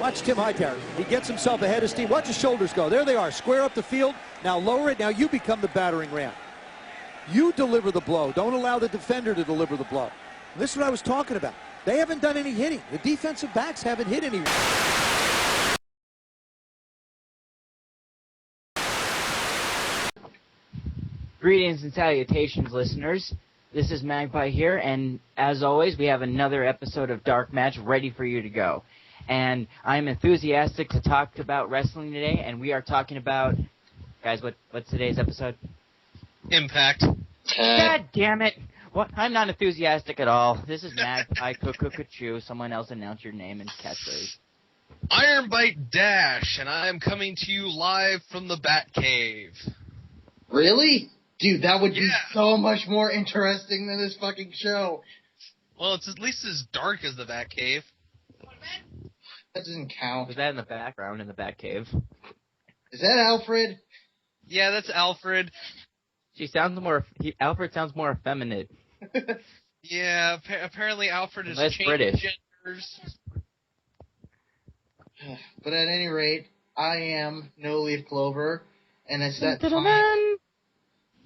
Watch Tim Hightower. He gets himself ahead of steam. Watch his shoulders go. There they are. Square up the field. Now lower it. Now you become the battering ram. You deliver the blow. Don't allow the defender to deliver the blow. And this is what I was talking about. They haven't done any hitting. The defensive backs haven't hit any. Greetings and salutations, listeners. This is Magpie here, and as always, we have another episode of Dark Match ready for you to go. And I'm enthusiastic to talk about wrestling today, and we are talking about... Guys, what's today's episode? Impact. God damn it! What? I'm not enthusiastic at all. This is Magpie Cuckoo. Someone else announce your name and catchphrase. Iron Bite Dash, and I am coming to you live from the Batcave. Really? Dude, that would be so much more interesting than this fucking show. Well, it's at least as dark as the Batcave. That doesn't count. Was that in the background in the Batcave? Is that Alfred? Yeah, that's Alfred. Alfred sounds more effeminate. Yeah, apparently Alfred is less changed British. genders. But at any rate, I am No Leaf Clover, and it's that time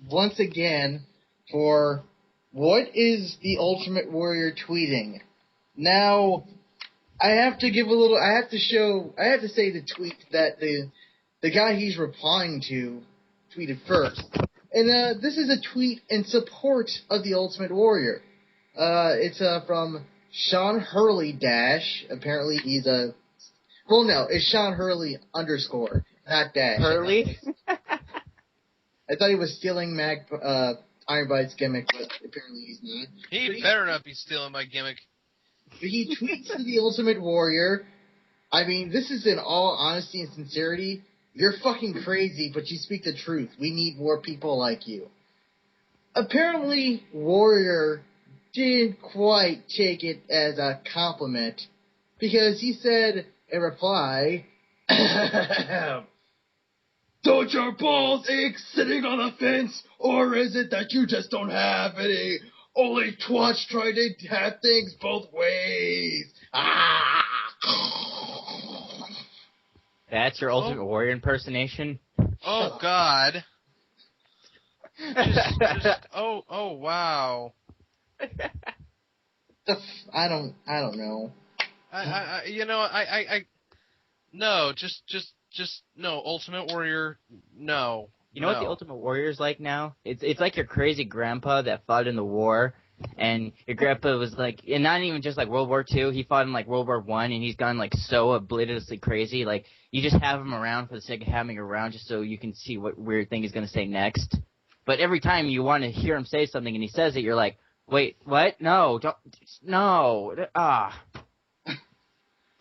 once again for what is the Ultimate Warrior tweeting. Now, I have to say the tweet that the guy he's replying to tweeted first. And this is a tweet in support of the Ultimate Warrior. It's from Sean Hurley Dash. Apparently he's a... Well, no, it's Sean Hurley _ not Dash. Hurley? I thought he was stealing Iron Bite's gimmick, but apparently he's not. He better not be stealing my gimmick. But he tweets to the Ultimate Warrior. I mean, this is in all honesty and sincerity. You're fucking crazy, but you speak the truth. We need more people like you. Apparently, Warrior didn't quite take it as a compliment, because he said in reply, "Don't your balls ache sitting on the fence, or is it that you just don't have any? Only twats try to have things both ways." Ah! That's your Ultimate Warrior impersonation? Oh, God. Oh, wow. I don't know. No, no, Ultimate Warrior, no. You know what the Ultimate Warrior is like now? It's like your crazy grandpa that fought in the war, and your grandpa was like, and not even just like World War II, he fought in like World War I, and he's gone like so obliviously crazy, like, you just have him around for the sake of having him around just so you can see what weird thing he's going to say next. But every time you want to hear him say something and he says it, you're like, wait, what? No, don't, no, It's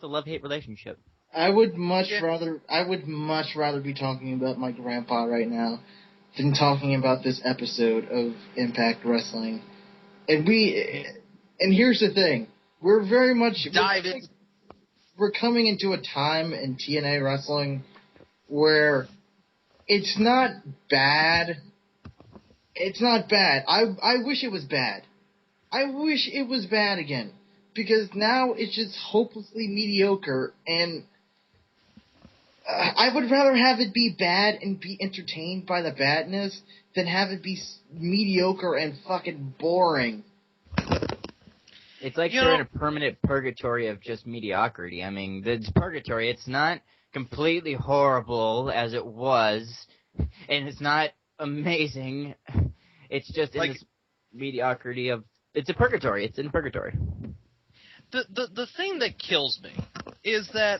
a love-hate relationship. I would much rather be talking about my grandpa right now than talking about this episode of Impact Wrestling. And here's the thing. We're very much... We're coming into a time in TNA wrestling where it's not bad. It's not bad. I wish it was bad. I wish it was bad again. Because now it's just hopelessly mediocre, and I would rather have it be bad and be entertained by the badness than have it be mediocre and fucking boring. It's like you're in a permanent purgatory of just mediocrity. I mean, it's purgatory. It's not completely horrible as it was, and it's not amazing. It's just in this mediocrity of... It's a purgatory. It's in purgatory. The thing that kills me is that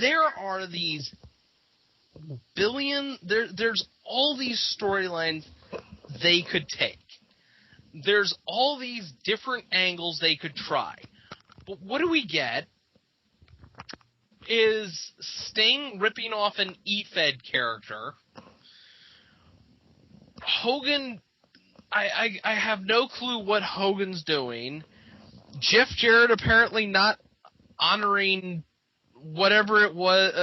there are these there's all these storylines they could take. There's all these different angles they could try. But what do we get is Sting ripping off an Eat-Fed character. Hogan, I have no clue what Hogan's doing. Jeff Jarrett apparently not honoring whatever it was,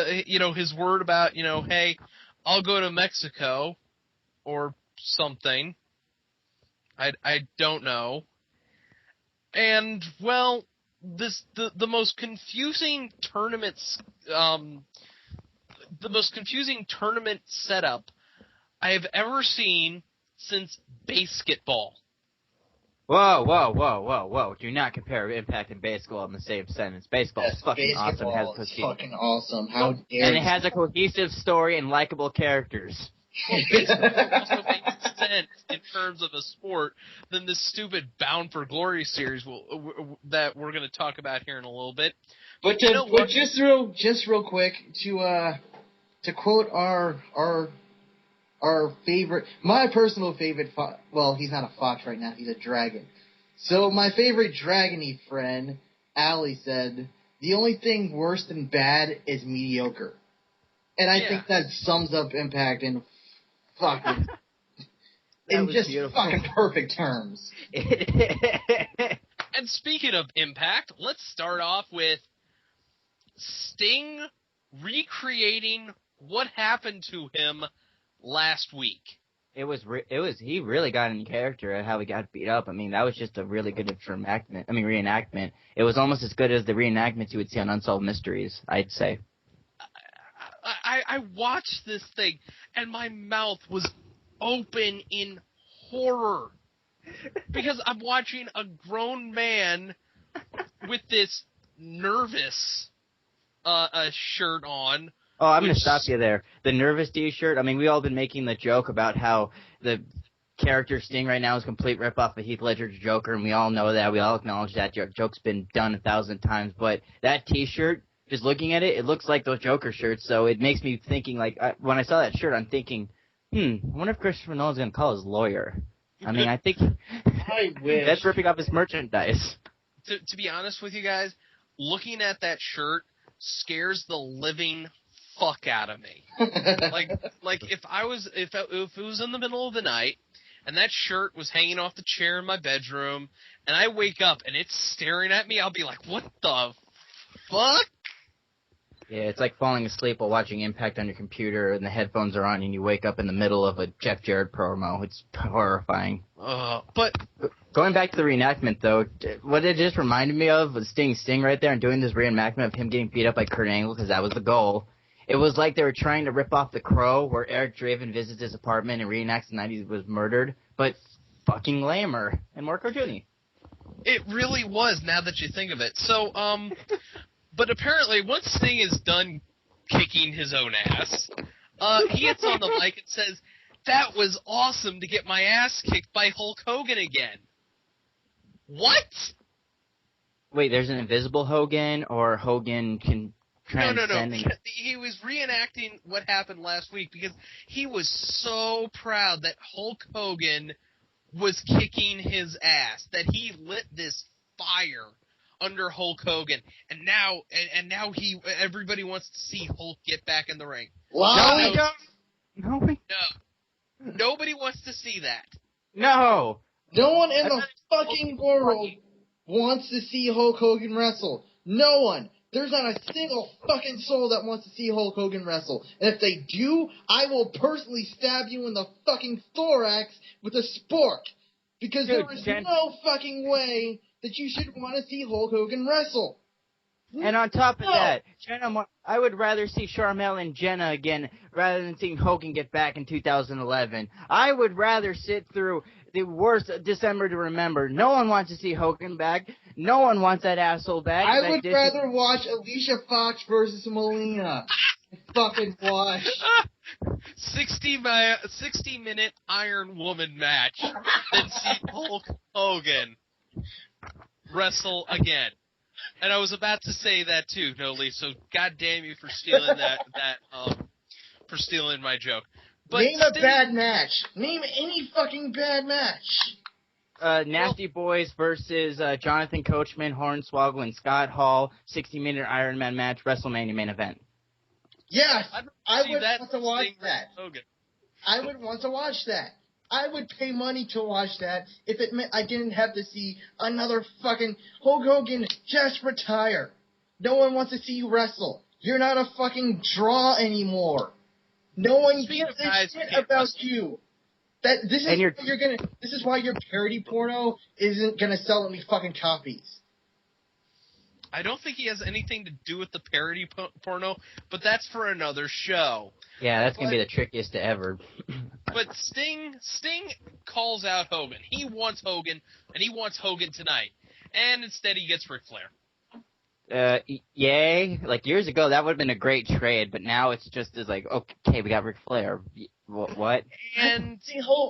his word about, hey, I'll go to Mexico or something. I don't know. And, well, the most confusing tournaments, the most confusing tournament setup I have ever seen since basketball. Whoa. Do not compare Impact and baseball in the same sentence. Baseball is fucking awesome. It's fucking awesome. How dare And it has a cohesive story and likable characters. Baseball also makes sense in terms of a sport than this stupid Bound for Glory series that we're going to talk about here in a little bit. But just real quick to quote our favorite, my personal favorite. Well, he's not a fox right now; he's a dragon. So my favorite dragony friend, Allie, said, "The only thing worse than bad is mediocre," and I think that sums up Impact in fucking in just beautiful. Fucking perfect terms. And speaking of Impact, let's start off with Sting recreating what happened to him last week. He really got in character at how he got beat up. I mean, that was just a really good reenactment. It was almost as good as the reenactments you would see on Unsolved Mysteries, I'd say. I watched this thing, and my mouth was open in horror. Because I'm watching a grown man with this nervous shirt on. Oh, I'm going to stop you there. The nervous T-shirt, I mean, we all been making the joke about how the character Sting right now is a complete ripoff of Heath Ledger's Joker, and we all know that. We all acknowledge that. Joke's been done 1,000 times. But that T-shirt, just looking at it, it looks like those Joker shirts, so it makes me thinking, like, when I saw that shirt, I'm thinking, I wonder if Christopher Nolan's going to call his lawyer. I mean, I think I wish. That's ripping off his merchandise. To be honest with you guys, looking at that shirt scares the living fuck out of me. like if it was in the middle of the night and that shirt was hanging off the chair in my bedroom and I wake up and it's staring at me, I'll be like, what the fuck? Yeah, it's like falling asleep while watching Impact on your computer and the headphones are on and you wake up in the middle of a Jeff Jarrett promo. It's horrifying. But going back to the reenactment, though, what it just reminded me of was Sting right there and doing this reenactment of him getting beat up by Kurt Angle because that was the goal. It was like they were trying to rip off The Crow, where Eric Draven visits his apartment and reenacts the night he was murdered, but fucking lamer and more cartoony. It really was, now that you think of it. So, but apparently, once Sting is done kicking his own ass, he gets on the mic and says, "That was awesome to get my ass kicked by Hulk Hogan again." What? Wait, there's an invisible Hogan, or Hogan can transcend? No. He was reenacting what happened last week because he was so proud that Hulk Hogan was kicking his ass, that he lit this fire under Hulk Hogan, and now everybody wants to see Hulk get back in the ring. Wow. No. Nobody wants to see that. No. No one in the fucking world wants to see Hulk Hogan wrestle. No one. There's not a single fucking soul that wants to see Hulk Hogan wrestle. And if they do, I will personally stab you in the fucking thorax with a spork. Because there is no fucking way that you should want to see Hulk Hogan wrestle. And on top of that, I would rather see Sharmell and Jenna again rather than seeing Hogan get back in 2011. I would rather sit through the worst December to remember. No one wants to see Hogan back. No one wants that asshole back. I would rather watch Alicia Fox versus Melina. Fucking watch. 60-minute Iron Woman match than see Hulk Hogan wrestle again. And I was about to say that too, Noli, so goddamn you for stealing for stealing my joke. But name a bad match. Name any fucking bad match. Nasty Boys versus Jonathan Coachman, Hornswoggle, and Scott Hall, 60-minute Iron Man match, WrestleMania main event. Yes, I would want to watch that. I would want to watch that. I would pay money to watch that if it meant I didn't have to see another fucking Hulk Hogan just retire. No one wants to see you wrestle. You're not a fucking draw anymore. No one gives a shit about you. This is why your parody porno isn't gonna sell any fucking copies. I don't think he has anything to do with the parody porno, but that's for another show. Yeah, that's going to be the trickiest to ever. But Sting calls out Hogan. He wants Hogan, and he wants Hogan tonight. And instead he gets Ric Flair. Yay. Like, years ago, that would have been a great trade, but now it's just as like, okay, we got Ric Flair. What? And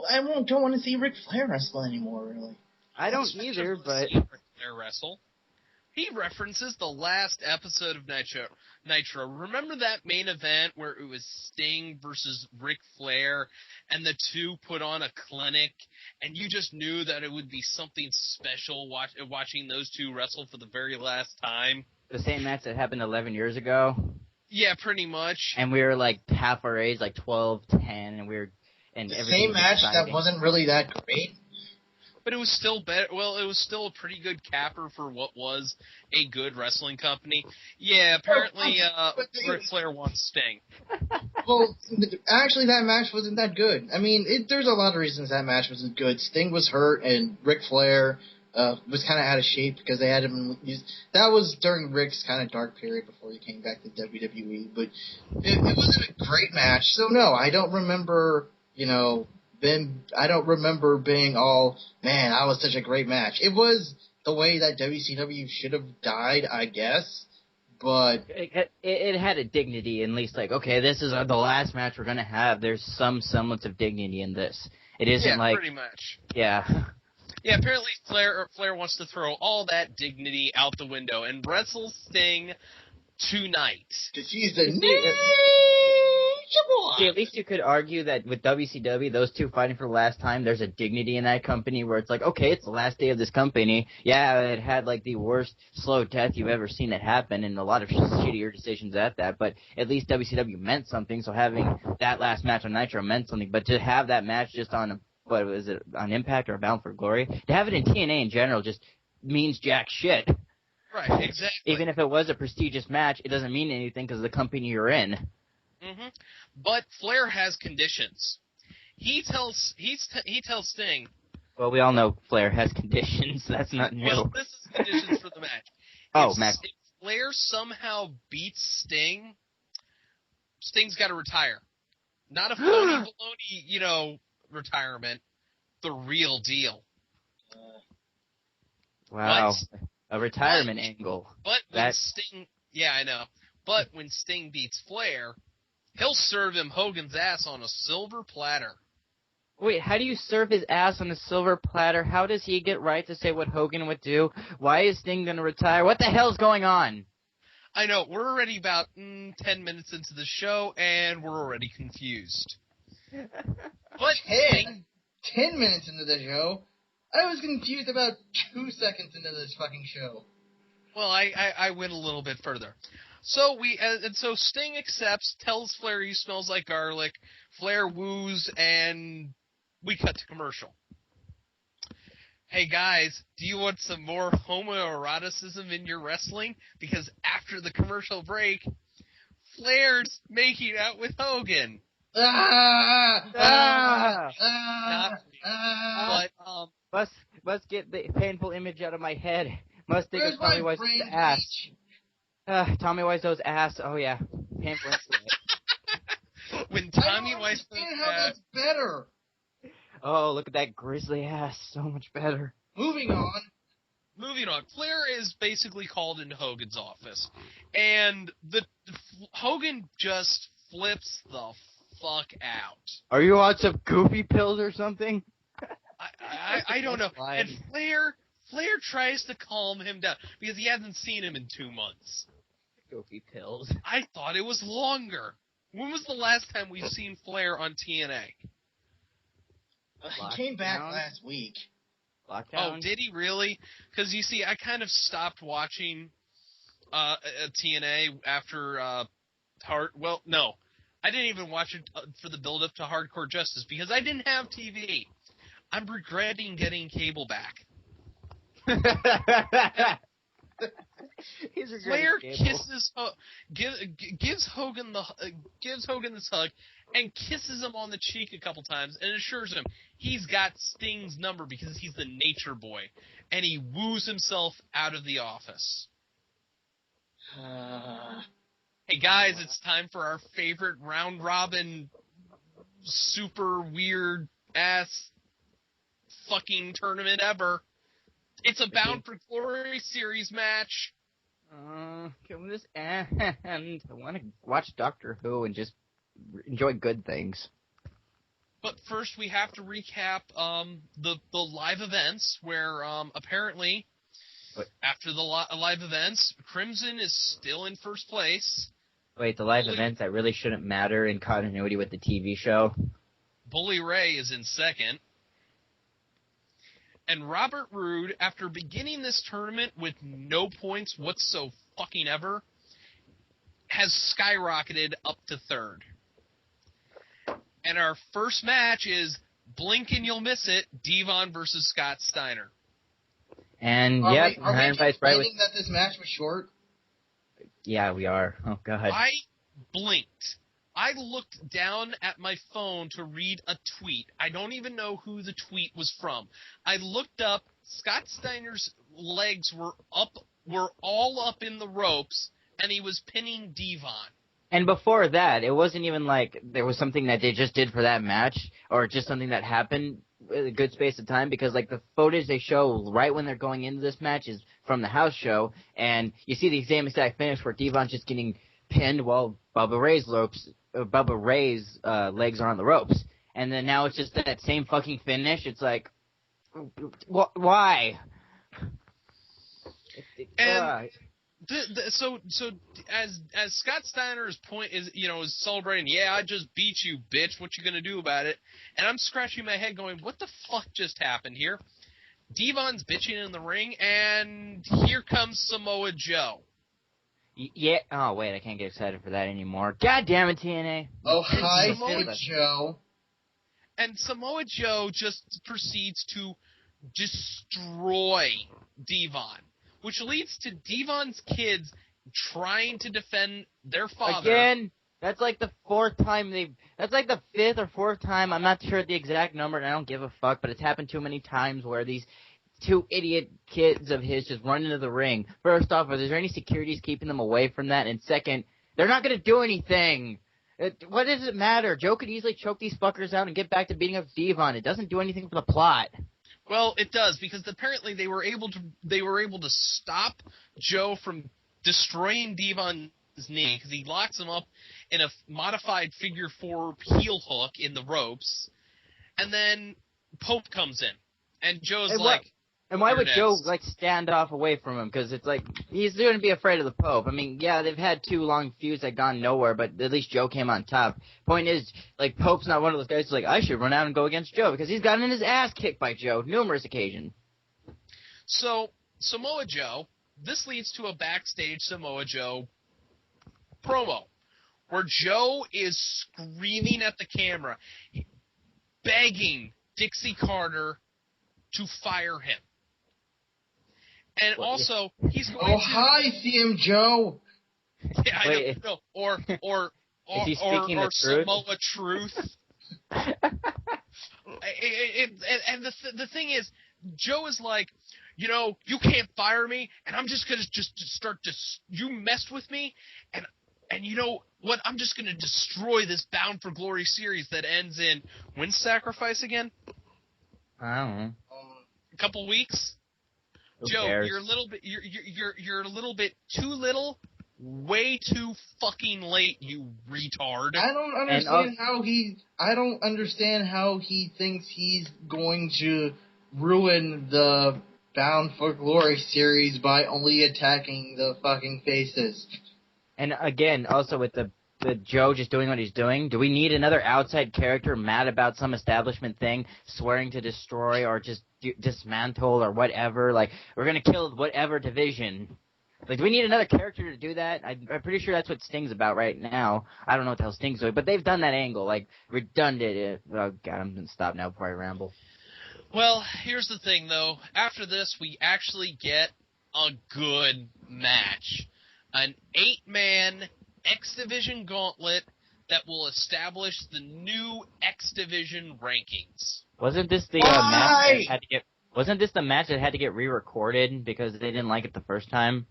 I don't want to see Ric Flair wrestle anymore, really. I don't either, but... See Ric Flair wrestle. He references the last episode of Nitro. Remember that main event where it was Sting versus Ric Flair, and the two put on a clinic, and you just knew that it would be something special watching those two wrestle for the very last time? The same match that happened 11 years ago? Yeah, pretty much. And we were like half our age, like 12, 10, and we were... And the everything same match exciting. that wasn't really that great? But it was still better. Well, it was still a pretty good capper for what was a good wrestling company. Yeah, apparently Ric Flair wants Sting. Well, actually, that match wasn't that good. I mean, there's a lot of reasons that match wasn't good. Sting was hurt, and Ric Flair was kind of out of shape because they had him. That was during Ric's kind of dark period before he came back to WWE. But it wasn't a great match. So no, I don't remember. I don't remember being all, man, that was such a great match. It was the way that WCW should have died, I guess, but... It had a dignity, at least, like, okay, this is the last match we're going to have. There's some semblance of dignity in this. It isn't like... pretty much. Yeah. Yeah, apparently Flair wants to throw all that dignity out the window and wrestle Sting tonight. Because he's the See, at least you could argue that with WCW, those two fighting for the last time, there's a dignity in that company where it's like, okay, it's the last day of this company. Yeah, it had like the worst slow death you've ever seen it happen, and a lot of shittier decisions at that, but at least WCW meant something, so having that last match on Nitro meant something, but to have that match just on, what was it, on Impact or Bound for Glory, to have it in TNA in general just means jack shit. Right, exactly. Even if it was a prestigious match, it doesn't mean anything because of the company you're in. Mm-hmm. But Flair has conditions. He tells Sting. Well, we all know Flair has conditions. That's not new. Well, this is conditions for the match. Match. If Flair somehow beats Sting, Sting's got to retire. Not a phony baloney, retirement. The real deal. Wow. A retirement angle. But when Sting... Yeah, I know. But when Sting beats Flair... He'll serve him Hogan's ass on a silver platter. Wait, how do you serve his ass on a silver platter? How does he get right to say what Hogan would do? Why is Sting going to retire? What the hell's going on? I know, we're already about 10 minutes into the show, and we're already confused. But 10 minutes into the show? I was confused about 2 seconds into this fucking show. Well, I went a little bit further. So so Sting accepts, tells Flair he smells like garlic. Flair woos, and we cut to commercial. Hey guys, do you want some more homoeroticism in your wrestling? Because after the commercial break, Flair's making out with Hogan. Must get the painful image out of my head. Must think of Tommy Wiseau's ass. Tommy Wiseau's ass. Oh yeah, painful. When Tommy Wiseau's ass. That's better. Oh, look at that grizzly ass. So much better. Moving on. Flair is basically called into Hogan's office, and Hogan just flips the fuck out. Are you on some goofy pills or something? I don't know. And Flair tries to calm him down because he hasn't seen him in 2 months. Goofy pills. I thought it was longer. When was the last time we've seen Flair on TNA? He came back last week. Lockdown? Oh, did he really? Because, you see, I kind of stopped watching TNA after Well, no. I didn't even watch it for the build-up to Hardcore Justice because I didn't have TV. I'm regretting getting cable back. Flair gives Hogan this hug and kisses him on the cheek a couple times and assures him he's got Sting's number because he's the nature boy, and he woos himself out of the office. Hey guys, it's time for our favorite round robin, super weird ass fucking tournament ever. It's a Bound for Glory series match. Can this end? I want to watch Doctor Who and just enjoy good things. But first, we have to recap the live events, where apparently, after the live events, Crimson is still in first place. Wait, the live events that really shouldn't matter in continuity with the TV show? Bully Ray is in second. And Robert Roode, after beginning this tournament with no points whatsoever, has skyrocketed up to third. And our first match is Blink and You'll Miss It, Devon versus Scott Steiner. And, Are yep, we complaining that this match was short? Yeah, we are. Oh, God. I blinked. I looked down at my phone to read a tweet. I don't even know who the tweet was from. I looked up. Scott Steiner's legs were all up in the ropes, and he was pinning Devon. And before that, it wasn't even like there was something that they just did for that match, or just something that happened a good space of time, because like the footage they show right when they're going into this match is from the house show, and you see the same exact finish where Devon's just getting pinned while Bubba Ray's legs are on the ropes. And then now it's just that same fucking finish. It's like, why? So as Scott Steiner's point is celebrating, yeah, I just beat you, bitch. What you gonna do about it? And I'm scratching my head, going, what the fuck just happened here? Devon's bitching in the ring, and here comes Samoa Joe. Yeah. Oh wait, I can't get excited for that anymore. God damn it, TNA. Oh hi, Joe. And Samoa Joe just proceeds to destroy Devon, which leads to Devon's kids trying to defend their father. Again, that's like the that's like the fifth or fourth time, I'm not sure the exact number, and I don't give a fuck, but it's happened too many times where these two idiot kids of his just run into the ring. First off, is there any securities keeping them away from that? And second, they're not going to do anything. What does it matter? Joe could easily choke these fuckers out and get back to beating up Devon. It doesn't do anything for the plot. Well, it does, because apparently they were able to stop Joe from destroying Devon's knee, because he locks him up in a modified figure 4 heel hook in the ropes, and then Pope comes in, and Joe's and why would next. Joe stand off away from him? Because it's like he's going to be afraid of the Pope. I mean, yeah, they've had 2 long feuds that gone nowhere, but at least Joe came on top. Point is, Pope's not one of those guys who's like, I should run out and go against Joe, because he's gotten his ass kicked by Joe numerous occasions. So Samoa Joe, this leads to a backstage Samoa Joe promo where Joe is screaming at the camera, begging Dixie Carter to fire him. And also, he's going to... Oh, hi, CM Joe! Yeah, I know. Or Samoa Truth. And the thing is, Joe is like, you can't fire me, and I'm just going to start to... You messed with me, and you know what? I'm just going to destroy this Bound for Glory series that ends in... When's Sacrifice again? I don't know. A couple weeks? Joe, you're a little bit you're a little bit too little, way too fucking late, you retard. I don't understand how he thinks he's going to ruin the Bound for Glory series by only attacking the fucking faces. And again, also with the Joe just doing what he's doing, do we need another outside character mad about some establishment thing, swearing to destroy or just dismantle or whatever? We're going to kill whatever division. Do we need another character to do that? I'm pretty sure that's what Sting's about right now. I don't know what the hell Sting's doing, but they've done that angle, redundant. Oh, God, I'm going to stop now before I ramble. Well, here's the thing, though. After this, we actually get a good match. An 8-man X Division gauntlet that will establish the new X Division rankings. Wasn't this the match that had to get? Wasn't this the match that had to get re-recorded because they didn't like it the first time?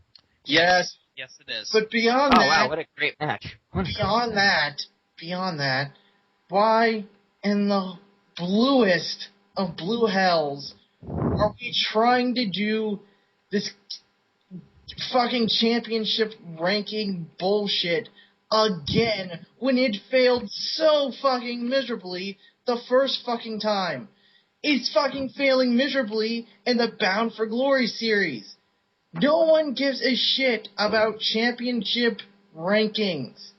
Yes. Yes, it is. But beyond Oh, that, wow, what a great match. beyond that, why in the bluest of blue hells are we trying to do this fucking championship ranking bullshit again when it failed so fucking miserably the first fucking time? It's fucking failing miserably in the Bound for Glory series. No one gives a shit about championship rankings.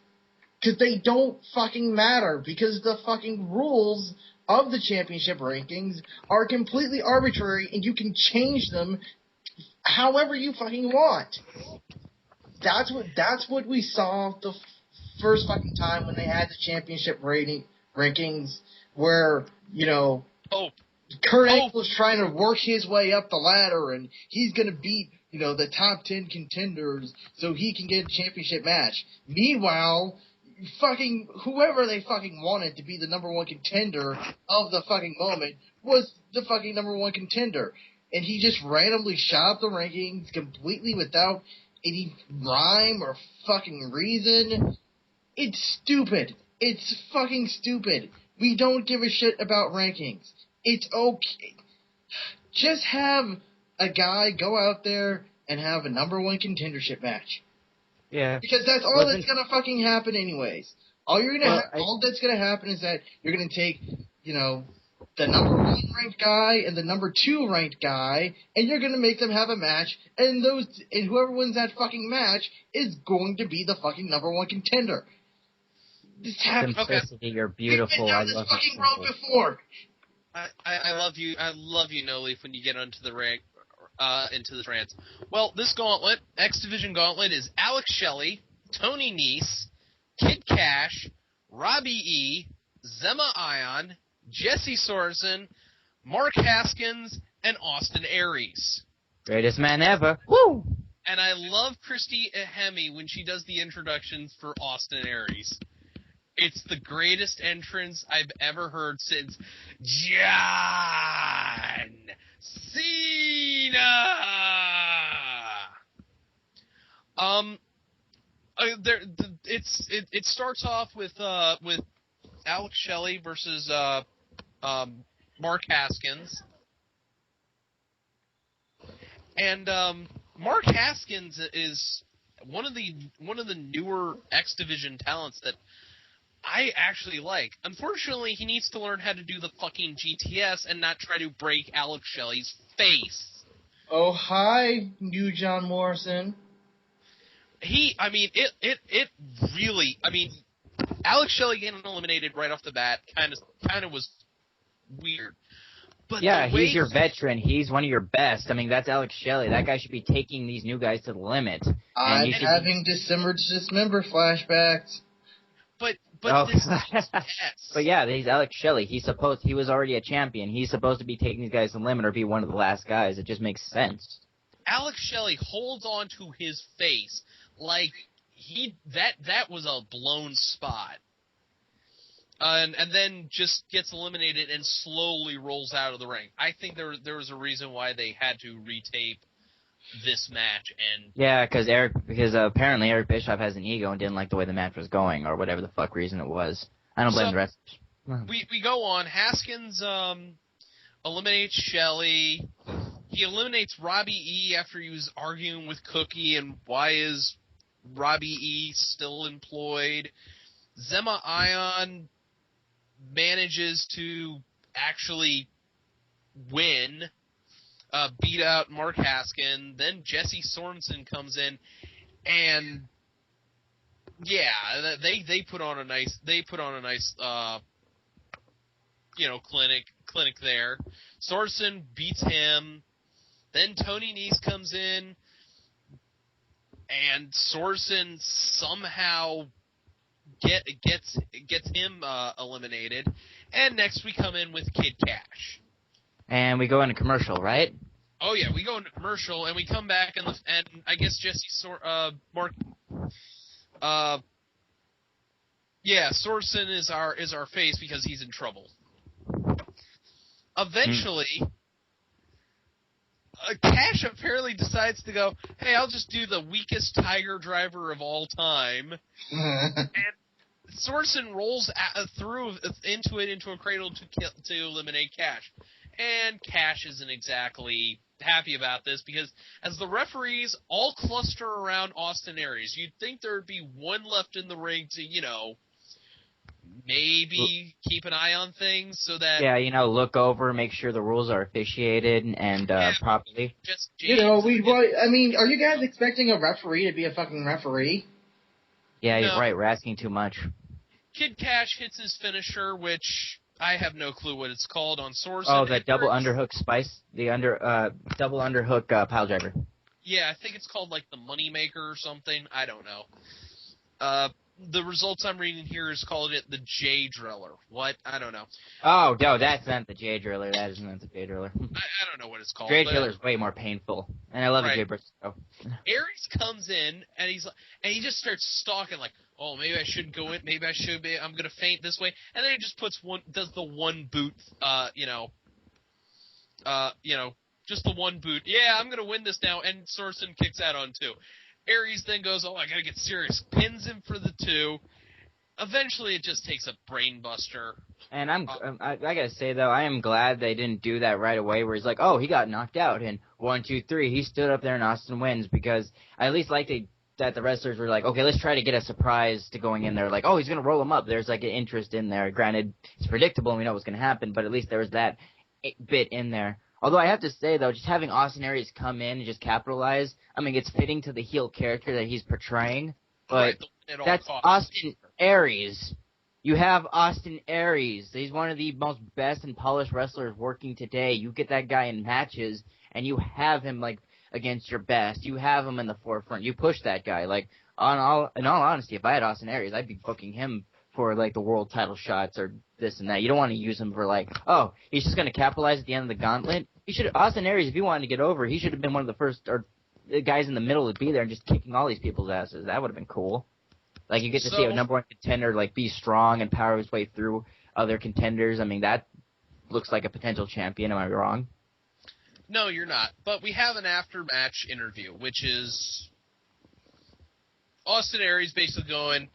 Because they don't fucking matter. Because the fucking rules of the championship rankings are completely arbitrary and you can change them however you fucking want. That's what we saw the first fucking time when they had the championship rankings where, you know, Kurt Angle was trying to work his way up the ladder and he's going to beat, you know, the top 10 contenders so he can get a championship match. Meanwhile, fucking whoever they fucking wanted to be the number one contender of the fucking moment was the fucking number one contender. And he just randomly shot up the rankings completely without any rhyme or fucking reason. It's stupid. It's fucking stupid. We don't give a shit about rankings. It's okay. Just have a guy go out there and have a number one contendership match. Yeah. Because that's all that's gonna fucking happen anyways. All that's gonna happen is that you're gonna take, you know, the number one ranked guy and the number two ranked guy, and you're gonna make them have a match, and whoever wins that fucking match is going to be the fucking number one contender. This happens. Simplicity, you're beautiful. We've been down this fucking road before. I love you, No Leaf, when you get onto the rank, into the rants. Well, this gauntlet, X Division Gauntlet, is Alex Shelley, Tony Nese, Kid Cash, Robbie E, Zema Ion, Jesse Sorensen, Mark Haskins, and Austin Aries. Greatest man ever. Woo! And I love Christy Hemme when she does the introductions for Austin Aries. It's the greatest entrance I've ever heard since John Cena. It starts off with Alex Shelley versus Mark Haskins, and Mark Haskins is one of the newer X Division talents that I actually like. Unfortunately, he needs to learn how to do the fucking GTS and not try to break Alex Shelley's face. Oh, hi, new John Morrison. Alex Shelley getting eliminated right off the bat kind of was weird. But yeah, he's your veteran. He's one of your best. I mean, that's Alex Shelley. That guy should be taking these new guys to the limit. I'm having dismember flashbacks. But yeah, he's Alex Shelley. He was already a champion. He's supposed to be taking these guys to the limit or be one of the last guys. It just makes sense. Alex Shelley holds on to his face like that was a blown spot. And then just gets eliminated and slowly rolls out of the ring. I think there was a reason why they had to retape this match. And yeah, because apparently Eric Bischoff has an ego and didn't like the way the match was going, or whatever the fuck reason it was. I don't blame the rest. We go on. Haskins eliminates Shelley. He eliminates Robbie E after he was arguing with Cookie and why is Robbie E still employed. Zema Ion manages to actually win, beat out Mark Haskin. Then Jesse Sorensen comes in, and yeah, they put on a nice clinic there. Sorensen beats him. Then Tony Nese comes in, and Sorensen somehow gets him eliminated. And next we come in with Kid Cash. And we go into commercial, right? Oh yeah, we go into commercial, and we come back, and I guess Jesse Sorensen is our face because he's in trouble. Eventually, Cash apparently decides to go, hey, I'll just do the weakest Tiger Driver of all time. And Sorensen rolls into a cradle to eliminate Cash. And Cash isn't exactly happy about this because as the referees all cluster around Austin Aries, you'd think there would be one left in the ring to, maybe keep an eye on things so that... Yeah, look over, make sure the rules are officiated and properly. Just are you guys expecting a referee to be a fucking referee? Yeah, you're right. We're asking too much. Kid Cash hits his finisher, which I have no clue what it's called on Sorensen. Oh, the double underhook spice? The double underhook pile driver. Yeah, I think it's called like the Moneymaker or something. I don't know. The results I'm reading here is called it the J Driller. What? I don't know. Oh, no, that's not the J Driller. That isn't the J Driller. I don't know what it's called. J Driller is way more painful, and I love the J Briscoe. Aries comes in and he just starts stalking like, oh, maybe I shouldn't go in. Maybe I should be. I'm gonna feint this way, and then he just does the one boot. Just the one boot. Yeah, I'm gonna win this now, and Sorensen kicks out on 2. Aries then goes, oh, I gotta get serious. Pins him for the 2. Eventually, it just takes a brain buster. And I gotta say though, I am glad they didn't do that right away. Where he's like, oh, he got knocked out, and 1, 2, 3, he stood up there and Austin wins, because I at least liked that the wrestlers were like, okay, let's try to get a surprise to going in there. Like, oh, he's gonna roll him up. There's like an interest in there. Granted, it's predictable and we know what's gonna happen, but at least there was that bit in there. Although I have to say, though, just having Austin Aries come in and just capitalize, I mean, it's fitting to the heel character that he's portraying, but that's Austin Aries. You have Austin Aries. He's one of the most best and polished wrestlers working today. You get that guy in matches, and you have him, like, against your best. You have him in the forefront. You push that guy. Like, in all honesty, if I had Austin Aries, I'd be booking him for, like, the world title shots or this and that. You don't want to use him for, like, oh, he's just going to capitalize at the end of the gauntlet. Austin Aries, if he wanted to get over, he should have been one of the first or the guys in the middle to be there and just kicking all these people's asses. That would have been cool. Like, you get to see a number one contender, like, be strong and power his way through other contenders. I mean, that looks like a potential champion. Am I wrong? No, you're not. But we have an after-match interview, which is Austin Aries basically going,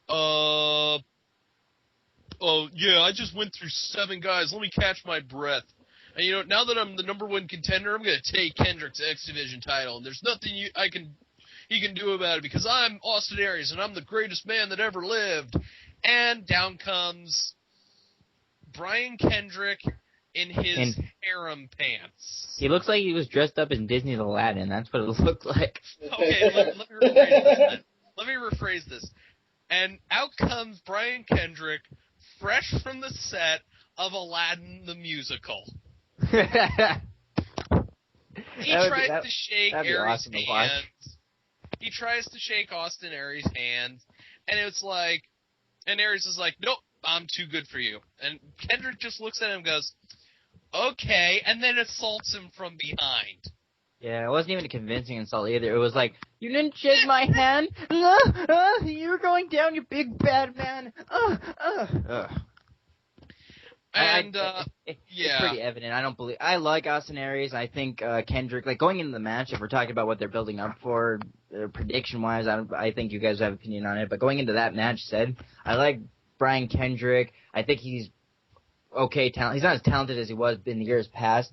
oh, yeah, I just went through 7 guys. Let me catch my breath. And, now that I'm the number 1 contender, I'm going to take Kendrick's X Division title, and there's nothing he can do about it because I'm Austin Aries, and I'm the greatest man that ever lived. And down comes Brian Kendrick in his harem pants. He looks like he was dressed up in Disney's Aladdin. That's what it looked like. Okay, let me rephrase this then. Let me rephrase this. And out comes Brian Kendrick, fresh from the set of Aladdin the Musical. He tries to shake Aries' hands. He tries to shake Austin Aries' hand, and it's like, and Aries is like, nope, I'm too good for you. And Kendrick just looks at him and goes, okay, and then assaults him from behind. Yeah, it wasn't even a convincing insult either. It was like, you didn't shake my hand? You're going down, you big bad man. And, it's pretty evident. I like Austin Aries. I think Kendrick, like, going into the match, if we're talking about what they're building up for, prediction-wise, I think you guys have an opinion on it. But going into that match I like Brian Kendrick. I think he's okay talent. He's not as talented as he was in the years past.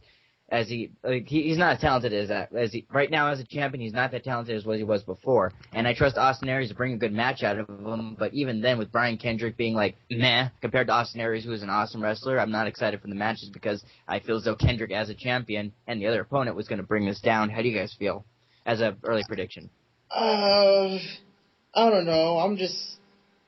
He's not as talented as he right now as a champion. He's not that talented as what he was before. And I trust Austin Aries to bring a good match out of him. But even then, with Brian Kendrick being like meh compared to Austin Aries, who is an awesome wrestler, I'm not excited for the matches because I feel as though Kendrick as a champion and the other opponent was going to bring this down. How do you guys feel as an early prediction? I don't know.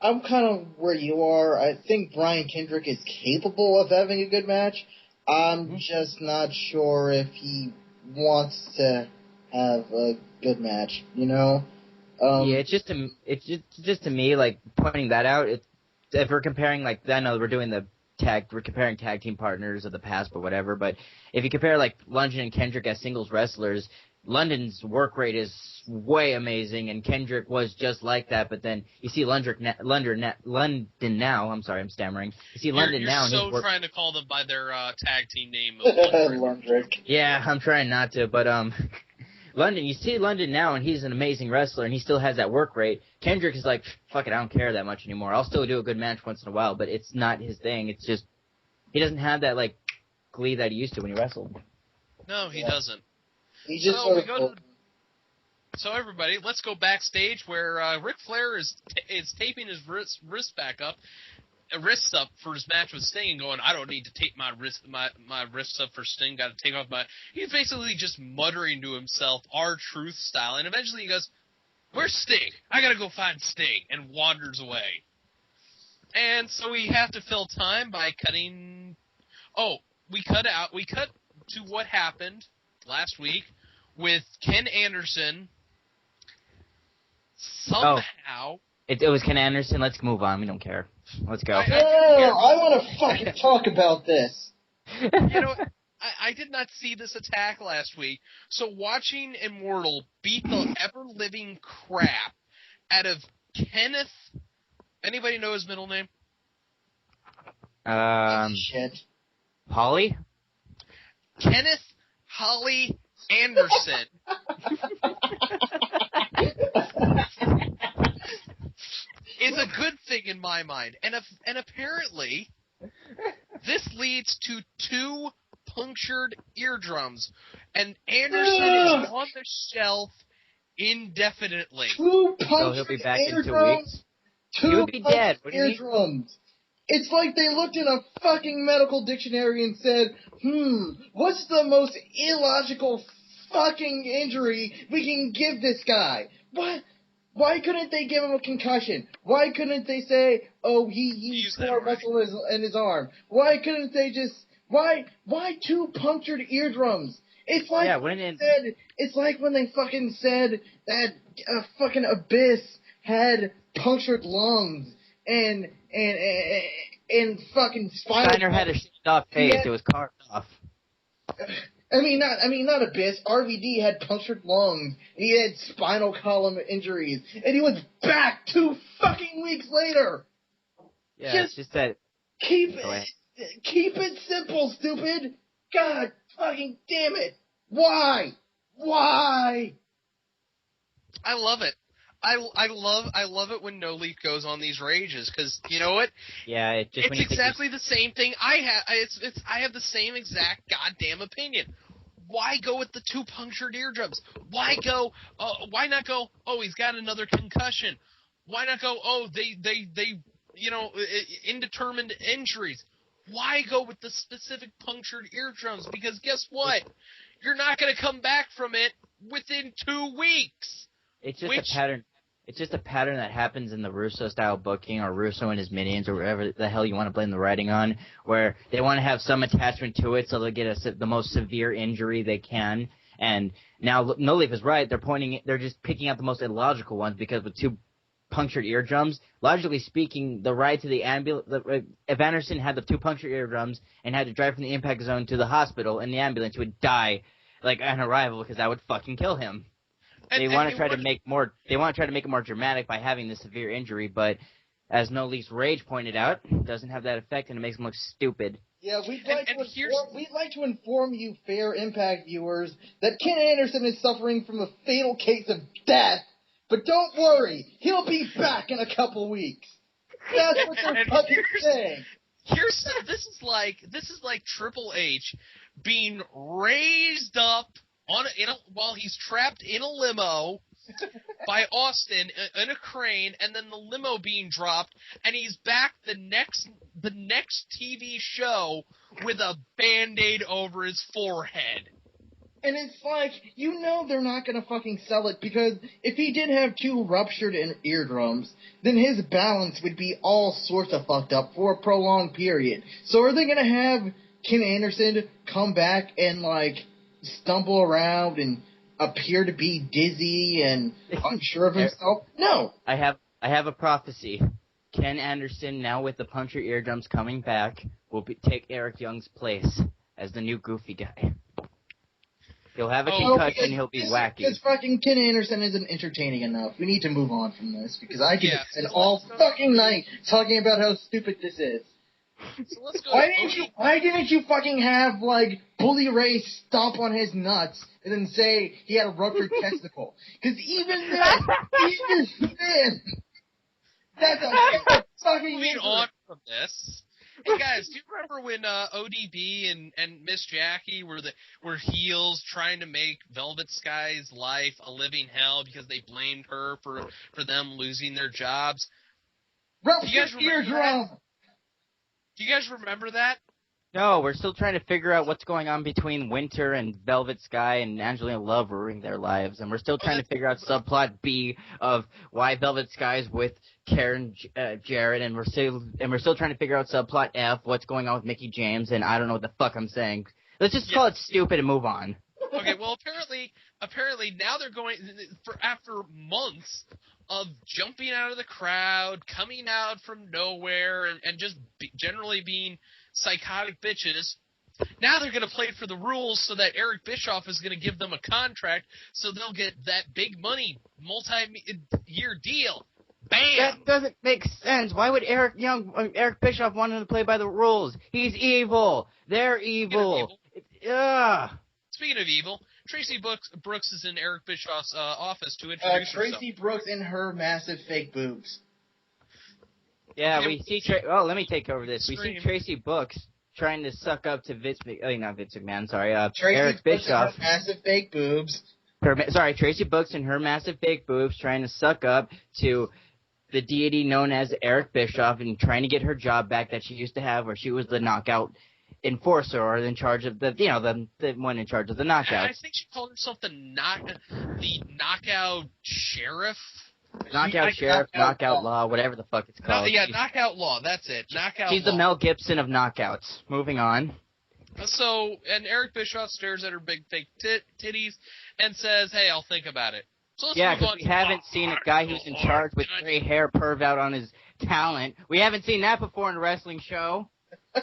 I'm kind of where you are. I think Brian Kendrick is capable of having a good match. I'm just not sure if he wants to have a good match, Yeah, it's just to me, like, pointing that out, if we're comparing, like, I know we're doing the we're comparing tag team partners of the past, but whatever. But if you compare like London and Kendrick as singles wrestlers, London's work rate is way amazing, and Kendrick was just like that. But then you see London now. I'm sorry, I'm stammering. You see London now. You're so trying to call them by their tag team name. Lundrick. Yeah, I'm trying not to, but London. You see London now, and he's an amazing wrestler, and he still has that work rate. Kendrick is like, fuck it, I don't care that much anymore. I'll still do a good match once in a while, but it's not his thing. It's just he doesn't have that like glee that he used to when he wrestled. No, he doesn't. He just So everybody, let's go backstage where Ric Flair is taping his wrists up for his match with Sting, and going, I don't need to tape my wrists up for Sting. Got to take off my. He's basically just muttering to himself, R-Truth style, and eventually he goes, "Where's Sting? I gotta go find Sting," and wanders away. And so we have to fill time by cutting. Oh, we cut to what happened last week with Ken Anderson somehow. It was Ken Anderson. Let's move on. We don't care. Let's go. I want to fucking talk about this. You know, I did not see this attack last week, so watching Immortal beat the ever-living crap out of Kenneth. Anybody know his middle name? Shit. Holly? Kenneth Holly Anderson. Is a good thing in my mind, and apparently this leads to 2 punctured eardrums, and Anderson is on the shelf indefinitely. 2 punctured So he'll be back in 2 weeks. 2 He would be dead. What do you mean? eardrums. It's like they looked in a fucking medical dictionary and said, what's the most illogical fucking injury we can give this guy? What? Why couldn't they give him a concussion? Why couldn't they say, oh, he tore a muscle in his arm? Why couldn't they just, why 2 punctured eardrums? It's like it's like when they fucking said that fucking Abyss had punctured lungs and fucking Steiner had a shit off face. It was carved off. Not Abyss. RVD had punctured lungs. He had spinal column injuries, and he was back 2 fucking weeks later. Yeah, it's just that. Keep it simple, stupid. God fucking damn it. Why? I love it. I love it when No Leaf goes on these rages, because you know what? Yeah, it's exactly the same thing I have. I have the same exact goddamn opinion. Why go with the 2 punctured eardrums? Why not go? Oh, he's got another concussion. Why not go? Oh, they indeterminate injuries. Why go with the specific punctured eardrums? Because guess what? You're not going to come back from it within 2 weeks. It's just a pattern. It's just a pattern that happens in the Russo-style booking, or Russo and his minions, or whatever the hell you want to blame the writing on, where they want to have some attachment to it so they'll get the most severe injury they can. And now No Leaf is right. They're just picking out the most illogical ones, because with 2 punctured eardrums, logically speaking, the ride to the ambulance, if Anderson had the 2 punctured eardrums and had to drive from the impact zone to the hospital in the ambulance, he would die like on arrival, because that would fucking kill him. They want to try to make it more dramatic by having the severe injury, but as No Leaf's Rage pointed out, it doesn't have that effect, and it makes him look stupid. Yeah, we'd like to inform you, fair Impact viewers, that Ken Anderson is suffering from a fatal case of death, but don't worry, he'll be back in a couple weeks. That's what they're fucking saying. This is like Triple H being raised up while he's trapped in a limo by Austin in a crane, and then the limo being dropped, and he's back the next TV show with a Band-Aid over his forehead. And it's like, they're not going to fucking sell it, because if he did have 2 ruptured eardrums, then his balance would be all sorts of fucked up for a prolonged period. So are they going to have Ken Anderson come back and, stumble around and appear to be dizzy and unsure of himself? No. I have a prophecy. Ken Anderson, now with the Puncher eardrums coming back, will take Eric Young's place as the new goofy guy. He'll have a concussion, he'll be wacky. Because fucking Ken Anderson isn't entertaining enough. We need to move on from this, because I could spend all fucking night talking about how stupid this is. So let's go Why didn't you fucking have, like, Bully Ray stomp on his nuts and then say he had a ruptured testicle? Because even then, that's a fucking moving on from this. Hey guys, do you remember when ODB and Miss Jackie were heels trying to make Velvet Sky's life a living hell because they blamed her for them losing their jobs? Do you guys remember that? No, we're still trying to figure out what's going on between Winter and Velvet Sky and Angelina Love ruining their lives, and we're still trying to figure out subplot B of why Velvet Sky's with Karen Jarrett, and we're still trying to figure out subplot F, what's going on with Mickie James, and I don't know what the fuck I'm saying. Let's just call it stupid and move on. Okay, well apparently now they're going after months of jumping out of the crowd, coming out from nowhere, and just generally being psychotic bitches. Now they're going to play for the rules so that Eric Bischoff is going to give them a contract so they'll get that big money, multi-year deal. Bam! That doesn't make sense. Why would Eric Bischoff want him to play by the rules? He's evil. They're evil. Speaking of evil, Tracy Brooks is in Eric Bischoff's office to introduce herself. Tracy Brooks and her massive fake boobs. Yeah, we see. Let me take over this. We see Tracy Brooks trying to suck up to not Vince McMahon. Sorry, Eric Bischoff. And her massive fake boobs. Tracy Brooks and her massive fake boobs trying to suck up to the deity known as Eric Bischoff and trying to get her job back that she used to have, where she was the knockout enforcer or in charge of the one in charge of the knockouts. I think she called herself the knockout sheriff. Knockout sheriff, knockout law, whatever the fuck it's called. Knockout law. That's it. Knockout. She's law. the Mel Gibson of knockouts. Moving on. So, and Eric Bischoff stares at her big fake titties and says, "Hey, I'll think about it." So let's move on. We haven't seen a guy who's in charge with gray hair perv out on his talent. We haven't seen that before in a wrestling show.